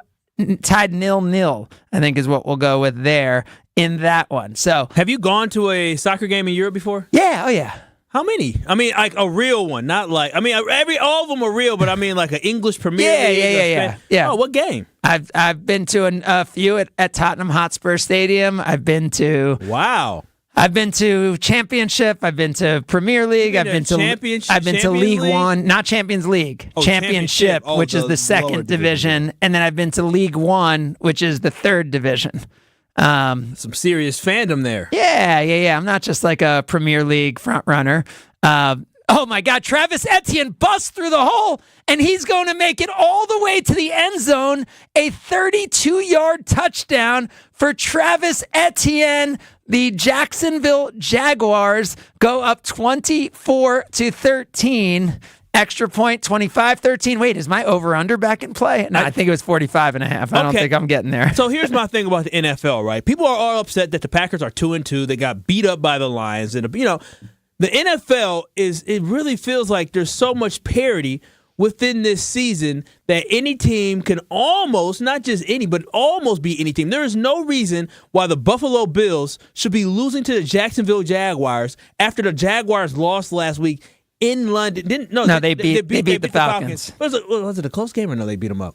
I think is what we'll go with there in that one. So, have you gone to a soccer game in Europe before? Yeah, oh yeah. How many? I mean, like a real one, not like. I mean, all of them are real, but I mean, like an English Premier League. Yeah. Oh, what game? I've been to a few at Tottenham Hotspur Stadium. I've been to Championship. I've been to Premier League. I've been to League One, not Champions League. Championship, which is the second division, and then I've been to League One, which is the third division. Some serious fandom there. Yeah. I'm not just like a Premier League front runner. Oh my God, Travis Etienne busts through the hole, and he's going to make it all the way to the end zone. A 32-yard touchdown for Travis Etienne. The Jacksonville Jaguars go up 24-13. Extra point, 25-13. Wait, is my over-under back in play? No, I think it was 45.5. I don't think I'm getting there. So here's my thing about the NFL, right? People are all upset that the Packers are 2-2. They got beat up by the Lions. And, the NFL it really feels like there's so much parity within this season that any team can almost, not just any, but almost beat any team. There is no reason why the Buffalo Bills should be losing to the Jacksonville Jaguars after the Jaguars lost last week in London. They beat the Falcons. Was it a close game or no? They beat them up.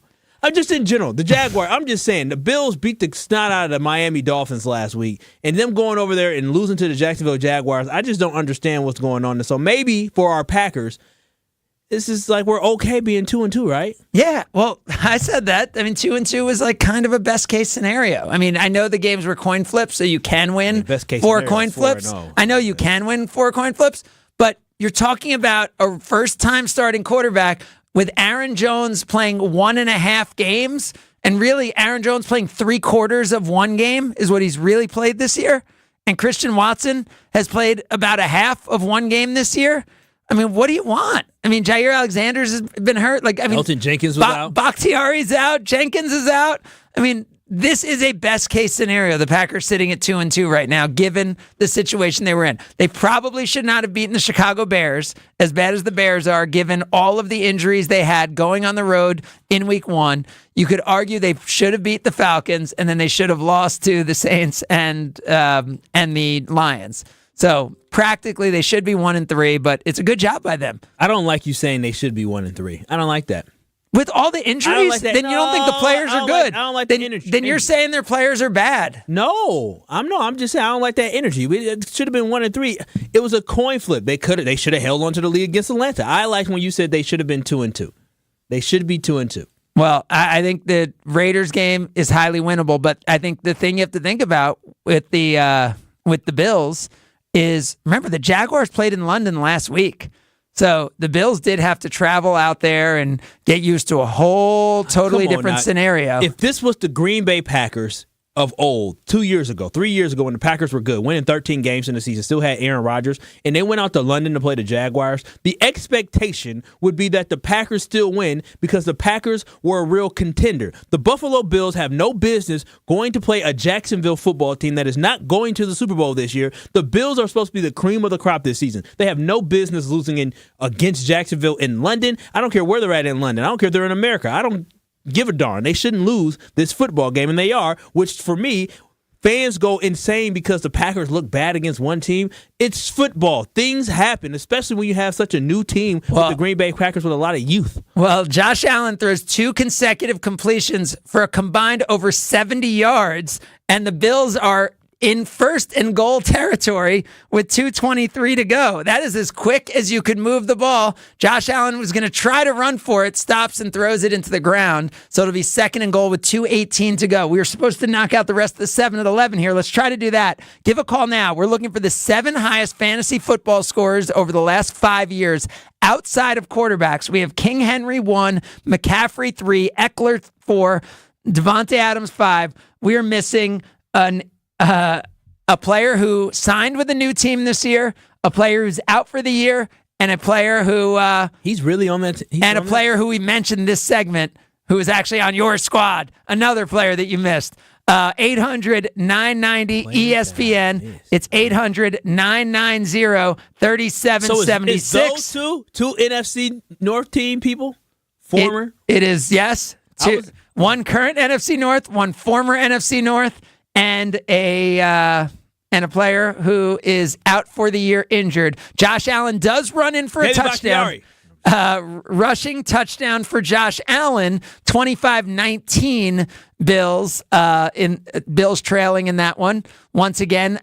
Just in general, the Jaguar. I'm just saying the Bills beat the snot out of the Miami Dolphins last week, and them going over there and losing to the Jacksonville Jaguars. I just don't understand what's going on. So maybe for our Packers, this is like we're okay being 2-2, right? Yeah. Well, I said that. I mean, 2-2 was like kind of a best case scenario. I mean, I know the games were coin flips, so you can win four coin flips. I know you can win 4 coin flips, but you're talking about a first-time starting quarterback with Aaron Jones playing 1.5 games, and really Aaron Jones playing 3/4 of one game is what he's really played this year. And Christian Watson has played about a half of one game this year. I mean, what do you want? I mean, Jair Alexander's has been hurt. Elton Jenkins was out. Bakhtiari's out. Jenkins is out. I mean, this is a best case scenario. The Packers sitting at 2-2 right now, given the situation they were in. They probably should not have beaten the Chicago Bears, as bad as the Bears are, given all of the injuries they had going on the road in week 1. You could argue they should have beat the Falcons, and then they should have lost to the Saints and the Lions. So practically they should be 1-3, but it's a good job by them. I don't like you saying they should be 1-3. I don't like that. With all the injuries, then you don't think the players are good. I don't like the energy. Then you're saying their players are bad. No, I'm just saying I don't like that energy. It should have been 1-3. It was a coin flip. They should have held on to the lead against Atlanta. I liked when you said they should have been 2-2. They should be 2-2. Well, I think the Raiders game is highly winnable, but I think the thing you have to think about with the Bills is, remember, the Jaguars played in London last week. So the Bills did have to travel out there and get used to a whole totally different scenario. If this was the Green Bay Packers of old, 2 years ago, 3 years ago, when the Packers were good, winning 13 games in the season, still had Aaron Rodgers, and they went out to London to play the Jaguars, the expectation would be that the Packers still win because the Packers were a real contender. The Buffalo Bills have no business going to play a Jacksonville football team that is not going to the Super Bowl this year. The Bills are supposed to be the cream of the crop this season. They have no business losing against Jacksonville in London. I don't care where they're at in London. I don't care if they're in America. I don't give a darn. They shouldn't lose this football game, and they are, which for me, fans go insane because the Packers look bad against one team. It's football. Things happen, especially when you have such a new team with the Green Bay Packers with a lot of youth. Well, Josh Allen throws 2 consecutive completions for a combined over 70 yards, and the Bills are in first and goal territory with 2:23 to go. That is as quick as you could move the ball. Josh Allen was going to try to run for it, stops and throws it into the ground. So it'll be second and goal with 2:18 to go. We were supposed to knock out the rest of the 7 at 11 here. Let's try to do that. Give a call now. We're looking for the 7 highest fantasy football scorers over the last 5 years. Outside of quarterbacks, we have King Henry 1, McCaffrey 3, Eckler 4, Devontae Adams 5. We are missing a player who signed with a new team this year, a player who's out for the year, and a player who he's really on that. And a player who we mentioned this segment who is actually on your squad. Another player that you missed. 800-990-ESPN. It's 800-990-3776. So is those two NFC North team people? Former? It is, yes. One current NFC North, one former NFC North, and a and a player who is out for the year injured. Josh Allen does run in for a touchdown. Rushing touchdown for Josh Allen, 25-19 Bills. Bills trailing in that one. Once again,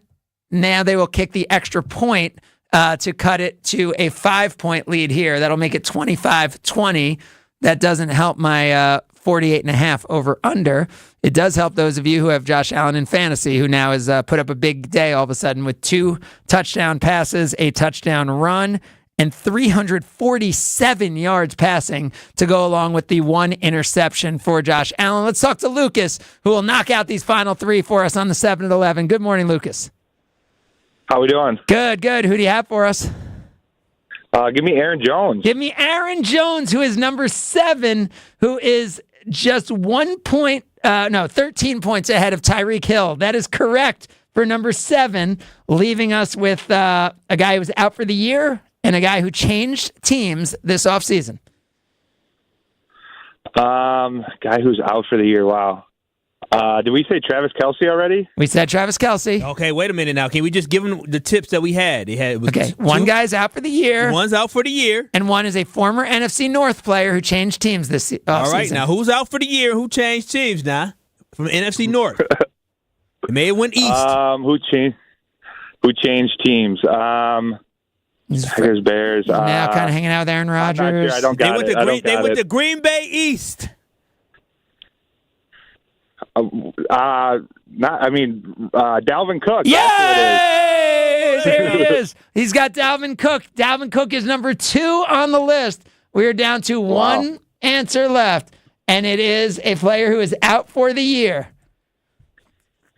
now they will kick the extra point to cut it to a 5-point lead here. That'll make it 25-20. That doesn't help my 48.5 over under. It does help those of you who have Josh Allen in fantasy, who now has put up a big day all of a sudden with 2 touchdown passes, a touchdown run, and 347 yards passing to go along with the 1 interception for Josh Allen. Let's talk to Lucas, who will knock out these final 3 for us on the 7 at 11. Good morning, Lucas. How we doing? Good. Who do you have for us? Give me Aaron Jones. Give me Aaron Jones, who is number 7, who is just 13 points ahead of Tyreek Hill. That is correct for number 7, leaving us with a guy who was out for the year and a guy who changed teams this offseason. Guy who's out for the year. Wow. Did we say Travis Kelce already? We said Travis Kelce. Okay, wait a minute now. Can we just give him the tips that we had? One guy's out for the year. One's out for the year. And one is a former NFC North player who changed teams this offseason. All right, now who's out for the year? Who changed teams now? From NFC North. It may have went east. Who changed teams? Packers, Bears. Now kind of hanging out with Aaron Rodgers. I don't got it. They went to Green Bay East. Dalvin Cook. Yay! There he is. He's got Dalvin Cook. Dalvin Cook is number 2 on the list. We are down to one answer left, and it is a player who is out for the year.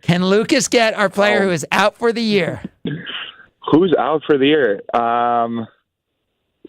Can Lucas get our player who is out for the year? Who's out for the year?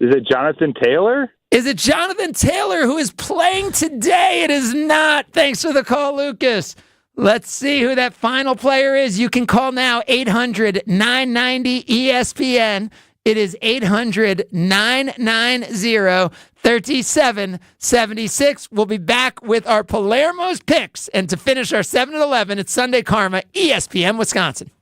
Is it Jonathan Taylor? Is it Jonathan Taylor who is playing today? It is not. Thanks for the call, Lucas. Let's see who that final player is. You can call now, 800-990-ESPN. It is 800-990-3776. We'll be back with our Palermo's picks. And to finish our 7 at 11, it's Sunday Karma, ESPN Wisconsin.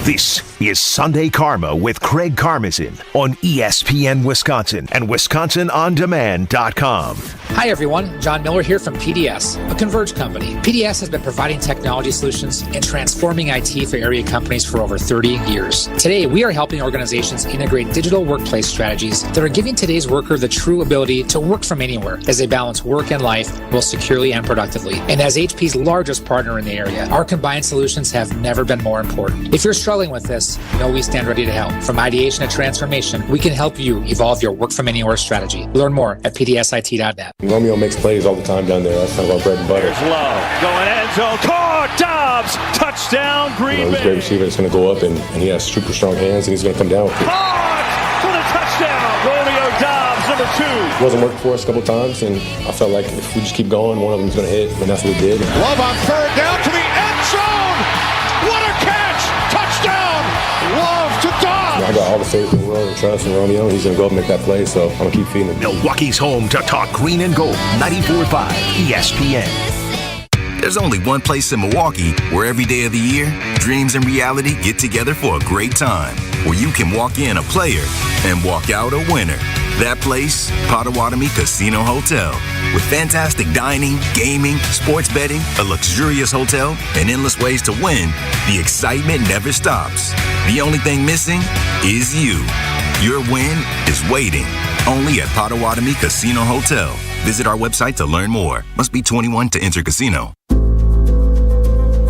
This is Sunday Karma with Craig Karmazin on ESPN Wisconsin and WisconsinOnDemand.com. Hi, everyone. John Miller here from PDS, a Converge company. PDS has been providing technology solutions and transforming IT for area companies for over 30 years. Today, we are helping organizations integrate digital workplace strategies that are giving today's worker the true ability to work from anywhere as they balance work and life both securely and productively. And as HP's largest partner in the area, our combined solutions have never been more important. If you're struggling with this, know we stand ready to help. From ideation to transformation, we can help you evolve your work from anywhere strategy. Learn more at pdsit.net. Romeo makes plays all the time down there. That's kind of our bread and butter. Here's Love going end zone. Caught! Dobbs! Touchdown, Green Bay. He's a great receiver that's going to go up, and he has super strong hands, and he's going to come down with it. Caught! For the touchdown! Romeo Dobbs, number 2. It wasn't working for us a couple times, and I felt like if we just keep going, one of them's going to hit, and that's what we did. Love on 3rd down to the end zone! What a catch! Touchdown! Love to Dobbs! I got all the faith in the world and trust in Romeo. He's going to go up and make that play, so I'm going to keep feeding him. Milwaukee's home to talk green and gold. 94.5 ESPN. There's only one place in Milwaukee where every day of the year, dreams and reality get together for a great time. Where you can walk in a player and walk out a winner. That place, Potawatomi Casino Hotel. With fantastic dining, gaming, sports betting, a luxurious hotel, and endless ways to win, the excitement never stops. The only thing missing is you. Your win is waiting, only at Potawatomi Casino Hotel. Visit our website to learn more. Must be 21 to enter casino.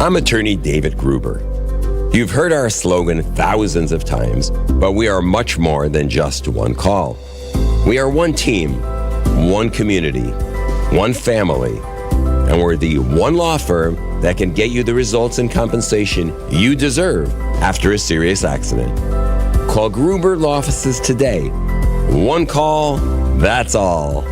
I'm attorney David Gruber. You've heard our slogan thousands of times, but we are much more than just one call. We are one team, one community, one family, and we're the one law firm that can get you the results and compensation you deserve after a serious accident. Call Gruber Law Offices today. One call, that's all.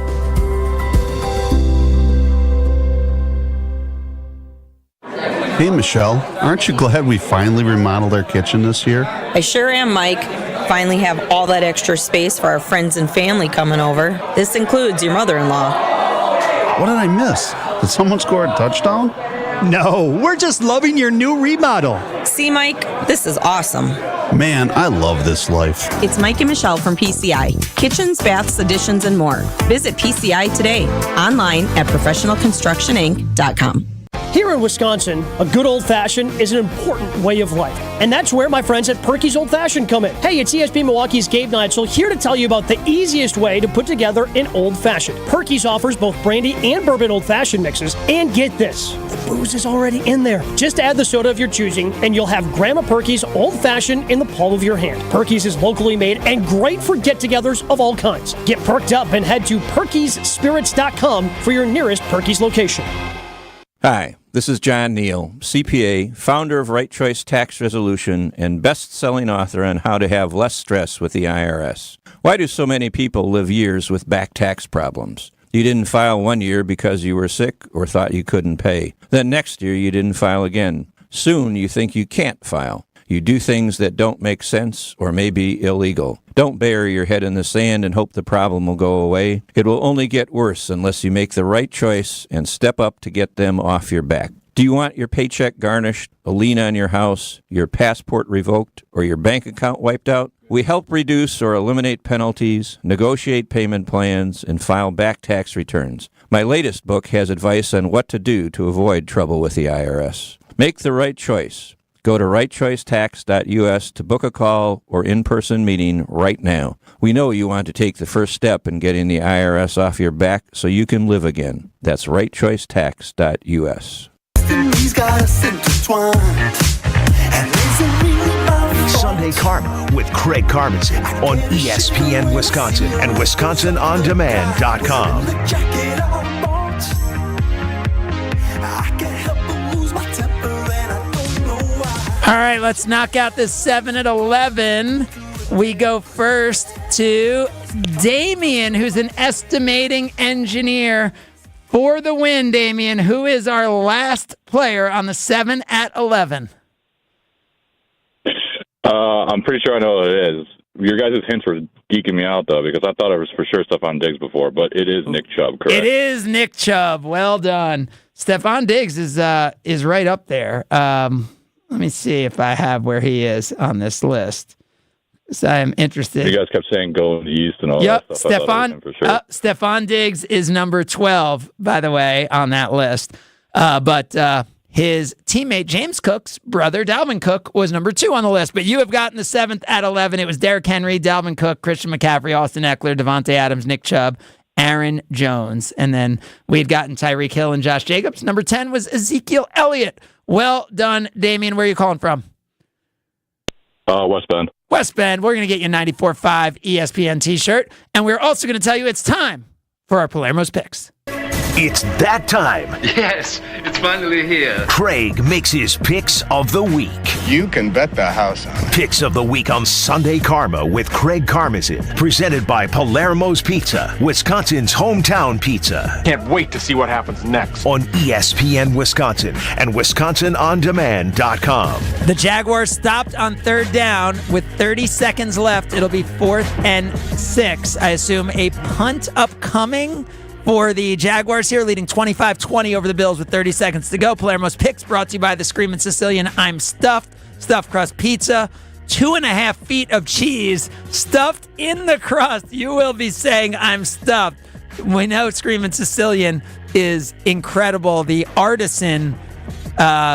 Hey, Michelle, aren't you glad we finally remodeled our kitchen this year? I sure am, Mike. Finally have all that extra space for our friends and family coming over. This includes your mother-in-law. What did I miss? Did someone score a touchdown? No, we're just loving your new remodel. See, Mike, this is awesome. Man, I love this life. It's Mike and Michelle from PCI. Kitchens, baths, additions, and more. Visit PCI today. Online at professionalconstructioninc.com. Here in Wisconsin, a good old-fashioned is an important way of life. And that's where my friends at Perky's Old Fashioned come in. Hey, it's ESPN Milwaukee's Gabe Neitzel here to tell you about the easiest way to put together an Old Fashioned. Perky's offers both brandy and bourbon Old Fashioned mixes. And get this, the booze is already in there. Just add the soda of your choosing, and you'll have Grandma Perky's Old Fashioned in the palm of your hand. Perky's is locally made and great for get-togethers of all kinds. Get perked up and head to perkysspirits.com for your nearest Perky's location. Hi, this is John Neal, CPA, founder of Right Choice Tax Resolution, and best-selling author on how to have less stress with the IRS. Why do so many people live years with back tax problems? You didn't file one year because you were sick or thought you couldn't pay. Then next year you didn't file again. Soon you think you can't file. You do things that don't make sense or may be illegal. Don't bury your head in the sand and hope the problem will go away. It will only get worse unless you make the right choice and step up to get them off your back. Do you want your paycheck garnished, a lien on your house, your passport revoked, or your bank account wiped out? We help reduce or eliminate penalties, negotiate payment plans, and file back tax returns. My latest book has advice on what to do to avoid trouble with the IRS. Make the right choice. Go to rightchoicetax.us to book a call or in-person meeting right now. We know you want to take the first step in getting the IRS off your back so you can live again. That's rightchoicetax.us. Sunday Karma with Craig Karmazin on ESPN Wisconsin and WisconsinOnDemand.com. All right, let's knock out this 7 at 11. We go first to Damien, who's an estimating engineer. For the win, Damien, who is our last player on the 7 at 11? I'm pretty sure I know what it is. Your guys' hints were geeking me out, though, because I thought it was for sure Stephon Diggs before, but it is Nick Chubb, correct? It is Nick Chubb. Well done. Stephon Diggs is right up there. Let me see if I have where he is on this list. So I am interested. You guys kept saying go east and all that stuff. Stephon Diggs is number 12, by the way, on that list. But his teammate James Cook's brother, Dalvin Cook, was number 2 on the list. But you have gotten the 7th at 11. It was Derrick Henry, Dalvin Cook, Christian McCaffrey, Austin Eckler, Devontae Adams, Nick Chubb, Aaron Jones. And then we'd gotten Tyreek Hill and Josh Jacobs. Number 10 was Ezekiel Elliott. Well done, Damien. Where are you calling from? West Bend. West Bend. We're going to get you a 94.5 ESPN t-shirt. And we're also going to tell you it's time for our Palermo's Picks. It's that time. Yes, it's finally here. Craig makes his picks of the week. You can bet the house on it. Picks of the week on Sunday Karma with Craig Karmazin. Presented by Palermo's Pizza, Wisconsin's hometown pizza. Can't wait to see what happens next. On ESPN Wisconsin and WisconsinOnDemand.com. The Jaguars stopped on 3rd down with 30 seconds left. It'll be 4th and 6. I assume a punt upcoming for the Jaguars here, leading 25-20 over the Bills with 30 seconds to go. Palermo's Picks brought to you by the Screamin' Sicilian. I'm stuffed crust pizza, 2.5 feet of cheese stuffed in the crust. You will be saying I'm stuffed. We know Screamin' Sicilian is incredible. The artisan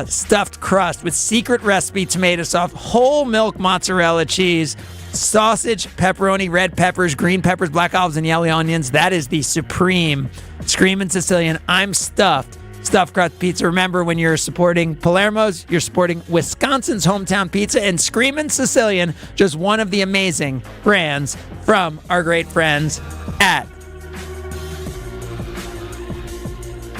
stuffed crust with secret recipe tomato sauce, whole milk mozzarella cheese, sausage, pepperoni, red peppers, green peppers, black olives, and yellow onions. That is the supreme Screamin' Sicilian. I'm stuffed crust pizza. Remember, when you're supporting Palermo's, you're supporting Wisconsin's hometown pizza, and Screamin' Sicilian, just one of the amazing brands from our great friends at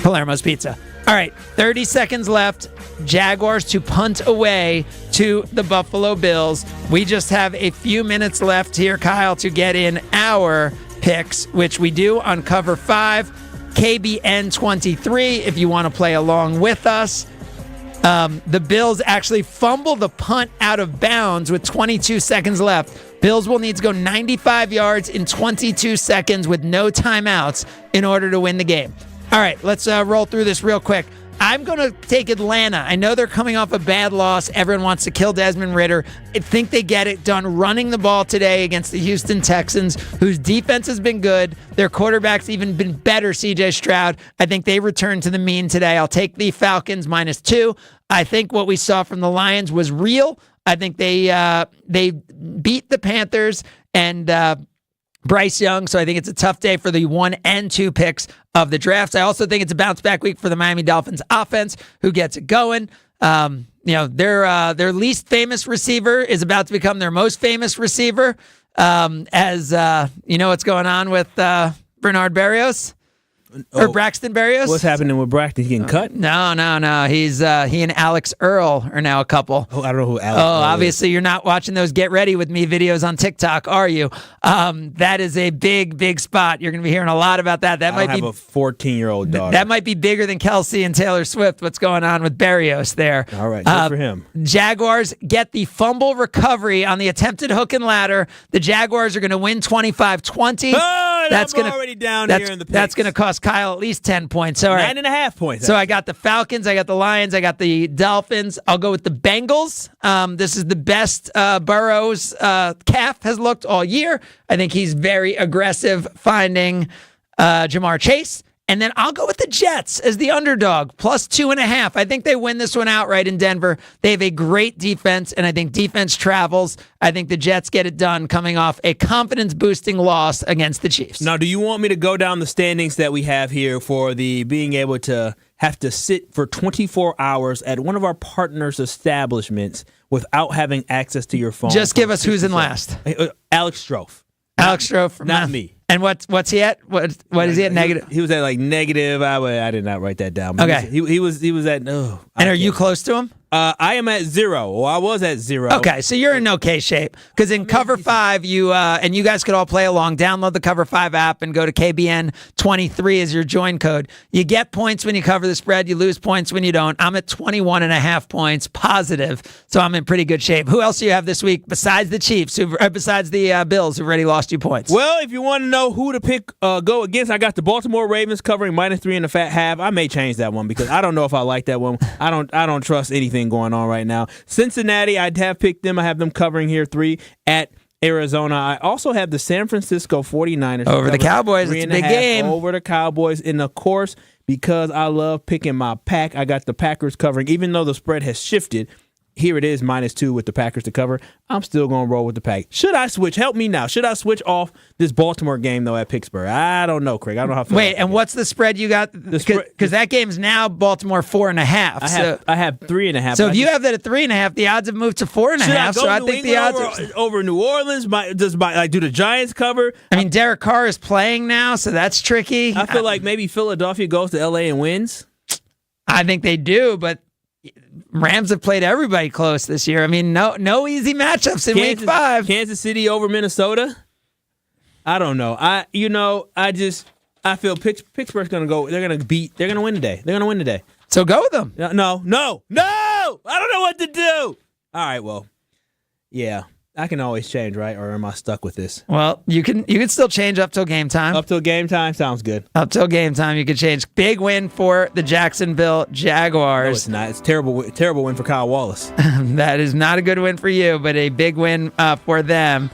Palermo's Pizza. All right, 30 seconds left. Jaguars to punt away to the Buffalo Bills. We just have a few minutes left here, Kyle, to get in our picks, which we do on Cover 5, KBN 23, if you want to play along with us. The Bills actually fumble the punt out of bounds with 22 seconds left. Bills will need to go 95 yards in 22 seconds with no timeouts in order to win the game. All right, let's roll through this real quick. I'm going to take Atlanta. I know they're coming off a bad loss. Everyone wants to kill Desmond Ridder. I think they get it done running the ball today against the Houston Texans, whose defense has been good. Their quarterback's even been better, CJ Stroud. I think they return to the mean today. I'll take the Falcons -2. I think what we saw from the Lions was real. I think they beat the Panthers and Bryce Young, so I think it's a tough day for the 1 and 2 picks of the drafts. I also think it's a bounce-back week for the Miami Dolphins offense, who gets it going. Their least famous receiver is about to become their most famous receiver, as you know what's going on with Bernard Berrios? Or Braxton Berrios? What's happening with Braxton? He's getting cut? No. He's he and Alex Earl are now a couple. Oh, I don't know who Alex Earl obviously is. You're not watching those Get Ready With Me videos on TikTok, are you? That is a big spot. You're going to be hearing a lot about that. That might have a 14-year-old daughter. That might be bigger than Kelsey and Taylor Swift. What's going on with Berrios there? All right, good for him. Jaguars get the fumble recovery on the attempted hook and ladder. The Jaguars are going to win 25-20. I'm already down here in the picks. That's going to cost Kyle at least 10 points. So, all right. 9.5 points. So I got the Falcons, I got the Lions, I got the Dolphins. I'll go with the Bengals. This is the best Burrow's calf has looked all year. I think he's very aggressive finding Jamar Chase. And then I'll go with the Jets as the underdog, +2.5. I think they win this one outright in Denver. They have a great defense, and I think defense travels. I think the Jets get it done coming off a confidence-boosting loss against the Chiefs. Now, do you want me to go down the standings that we have here for the being able to have to sit for 24 hours at one of our partners' establishments without having access to your phone? Just give us who's in last. Alex Strofe. Alex Strofe. Not me. And what's he at? What is he at? Negative? He was at like negative. I did not write that down. Okay. He was at no. And are you close to him? I am at 0. Well, I was at 0. Okay, so you're in okay shape. Because in Cover 5, you and you guys could all play along. Download the Cover 5 app and go to KBN23 as your join code. You get points when you cover the spread. You lose points when you don't. I'm at 21.5 points positive, so I'm in pretty good shape. Who else do you have this week besides the Chiefs? Besides the Bills, who've already lost you points? Well, if you want to know who to pick, go against, I got the Baltimore Ravens covering -3 in the fat half. I may change that one because I don't know if I like that one. I don't trust anything going on right now. Cincinnati, I'd have picked them. I have them covering here 3 at Arizona. I also have the San Francisco 49ers. Over the Cowboys. It's a big game. Over the Cowboys. And, of course, because I love picking my pack, I got the Packers covering. Even though the spread has shifted, here it is, -2 with the Packers to cover. I'm still going to roll with the Pack. Should I switch? Help me now. Should I switch off this Baltimore game, though, at Pittsburgh? I don't know, Craig. I don't know how I feel. Wait, and what's the spread you got? Because that game's now Baltimore 4.5. I have 3.5. So if you have that at 3.5, the odds have moved to 4.5. So I think the odds are over New Orleans. Do the Giants cover? I mean, Derek Carr is playing now, so that's tricky. I feel like maybe Philadelphia goes to LA and wins. I think they do, but Rams have played everybody close this year. I mean, no easy matchups in week 5. Kansas City over Minnesota? I don't know. I feel Pittsburgh's going to go. They're going to win today. They're going to win today. So go with them. No. I don't know what to do. All right, well, yeah. I can always change, right? Or am I stuck with this? Well, you can still change up till game time. Up till game time sounds good. Up till game time, you can change. Big win for the Jacksonville Jaguars. No, it's not. It's terrible win for Kyle Wallace. That is not a good win for you, but a big win for them,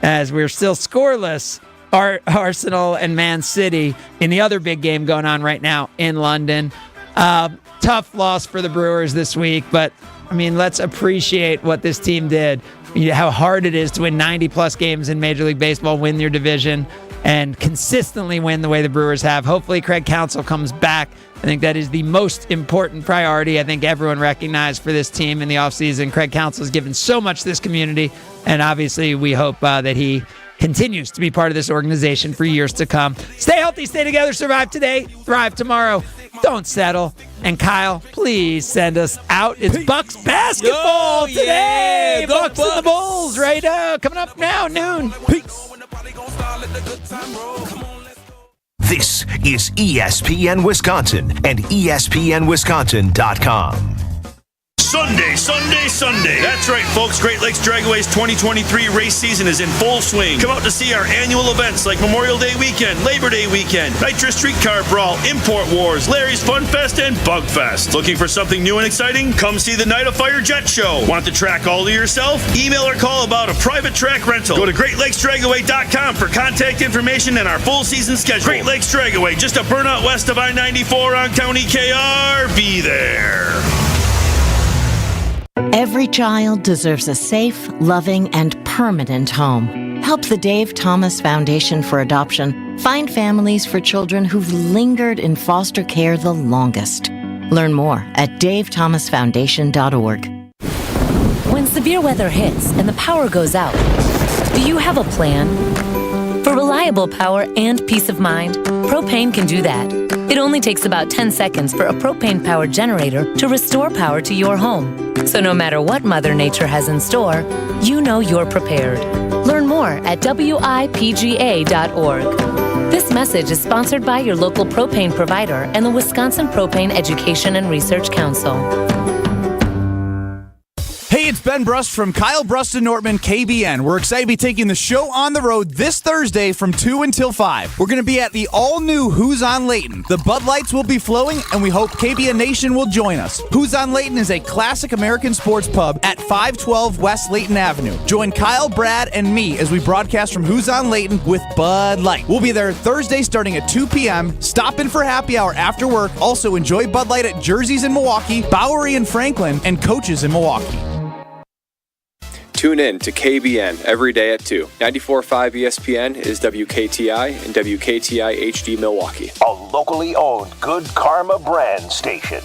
as we're still scoreless. Arsenal and Man City in the other big game going on right now in London. Tough loss for the Brewers this week, but I mean, let's appreciate what this team did. How hard it is to win 90-plus games in Major League Baseball, win your division, and consistently win the way the Brewers have. Hopefully Craig Counsell comes back. I think that is the most important priority I think everyone recognized for this team in the offseason. Craig Counsell has given so much to this community, and obviously we hope that he continues to be part of this organization for years to come. Stay healthy, stay together, survive today, thrive tomorrow. Don't settle. And Kyle, please send us out. It's Bucks basketball today. Yeah, Bucks and the Bulls right now. Coming up now, noon. Peace. This is ESPN Wisconsin and ESPNWisconsin.com. Sunday, Sunday, Sunday. That's right, folks. Great Lakes Dragway's 2023 race season is in full swing. Come out to see our annual events like Memorial Day Weekend, Labor Day Weekend, Nitro Streetcar Brawl, Import Wars, Larry's Fun Fest, and Bug Fest. Looking for something new and exciting? Come see the Night of Fire Jet Show. Want the track all to yourself? Email or call about a private track rental. Go to GreatLakesDragaway.com for contact information and our full season schedule. Great Lakes Dragaway, just a burnout west of I-94 on County KR. Be there. Every child deserves a safe, loving, and permanent home. Help the Dave Thomas Foundation for Adoption find families for children who've lingered in foster care the longest. Learn more at davethomasfoundation.org. When severe weather hits and the power goes out, do you have a plan? For reliable power and peace of mind, Propane can do that. It only takes about 10 seconds for a propane-powered generator to restore power to your home. So no matter what Mother Nature has in store, you know you're prepared. Learn more at WIPGA.org. This message is sponsored by your local propane provider and the Wisconsin Propane Education and Research Council. Hey, it's Ben Brust from Kyle Brust and Nortman KBN. We're excited to be taking the show on the road this Thursday from 2 until 5. We're going to be at the all-new Who's on Layton. The Bud Lights will be flowing, and we hope KBN Nation will join us. Who's on Layton is a classic American sports pub at 512 West Layton Avenue. Join Kyle, Brad, and me as we broadcast from Who's on Layton with Bud Light. We'll be there Thursday starting at 2 p.m. Stop in for happy hour after work. Also, enjoy Bud Light at Jersey's in Milwaukee, Bowery in Franklin, and Coach's in Milwaukee. Tune in to KBN every day at 2. 94.5 ESPN is WKTI and WKTI HD Milwaukee. A locally owned Good Karma brand station.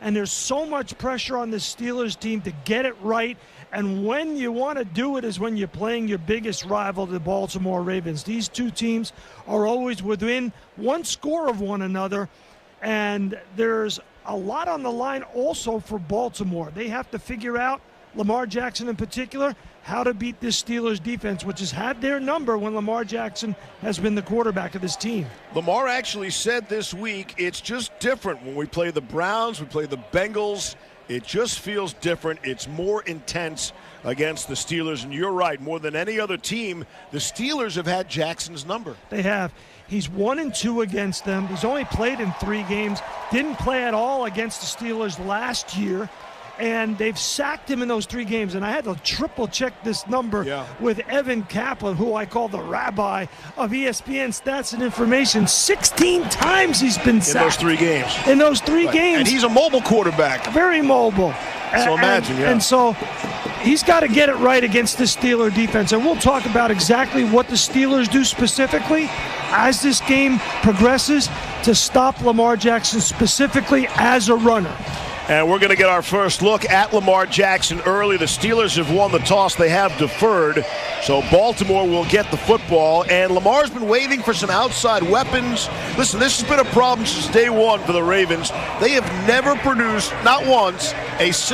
And there's so much pressure on the Steelers team to get it right. And when you want to do it is when you're playing your biggest rival, the Baltimore Ravens. These two teams are always within one score of one another. And there's a lot on the line also for Baltimore. They have to figure out, Lamar Jackson in particular, how to beat this Steelers defense, which has had their number when Lamar Jackson has been the quarterback of this team. Lamar actually said this week, it's just different when we play the Browns, we play the Bengals. It just feels different. It's more intense against the Steelers. And you're right, more than any other team, the Steelers have had Jackson's number. They have. He's 1-2 against them. He's only played in 3 games. Didn't play at all against the Steelers last year. And they've sacked him in those 3 games. And I had to triple check this number with Evan Kaplan, who I call the rabbi of ESPN Stats and Information. 16 times he's been sacked. In those 3 games. In those 3 games. And he's a mobile quarterback. Very mobile. So imagine, And so he's got to get it right against this Steeler defense. And we'll talk about exactly what the Steelers do specifically as this game progresses to stop Lamar Jackson specifically as a runner. And we're going to get our first look at Lamar Jackson early. The Steelers have won the toss. They have deferred. So Baltimore will get the football. And Lamar's been waiting for some outside weapons. Listen, this has been a problem since day one for the Ravens. They have never produced, not once, a single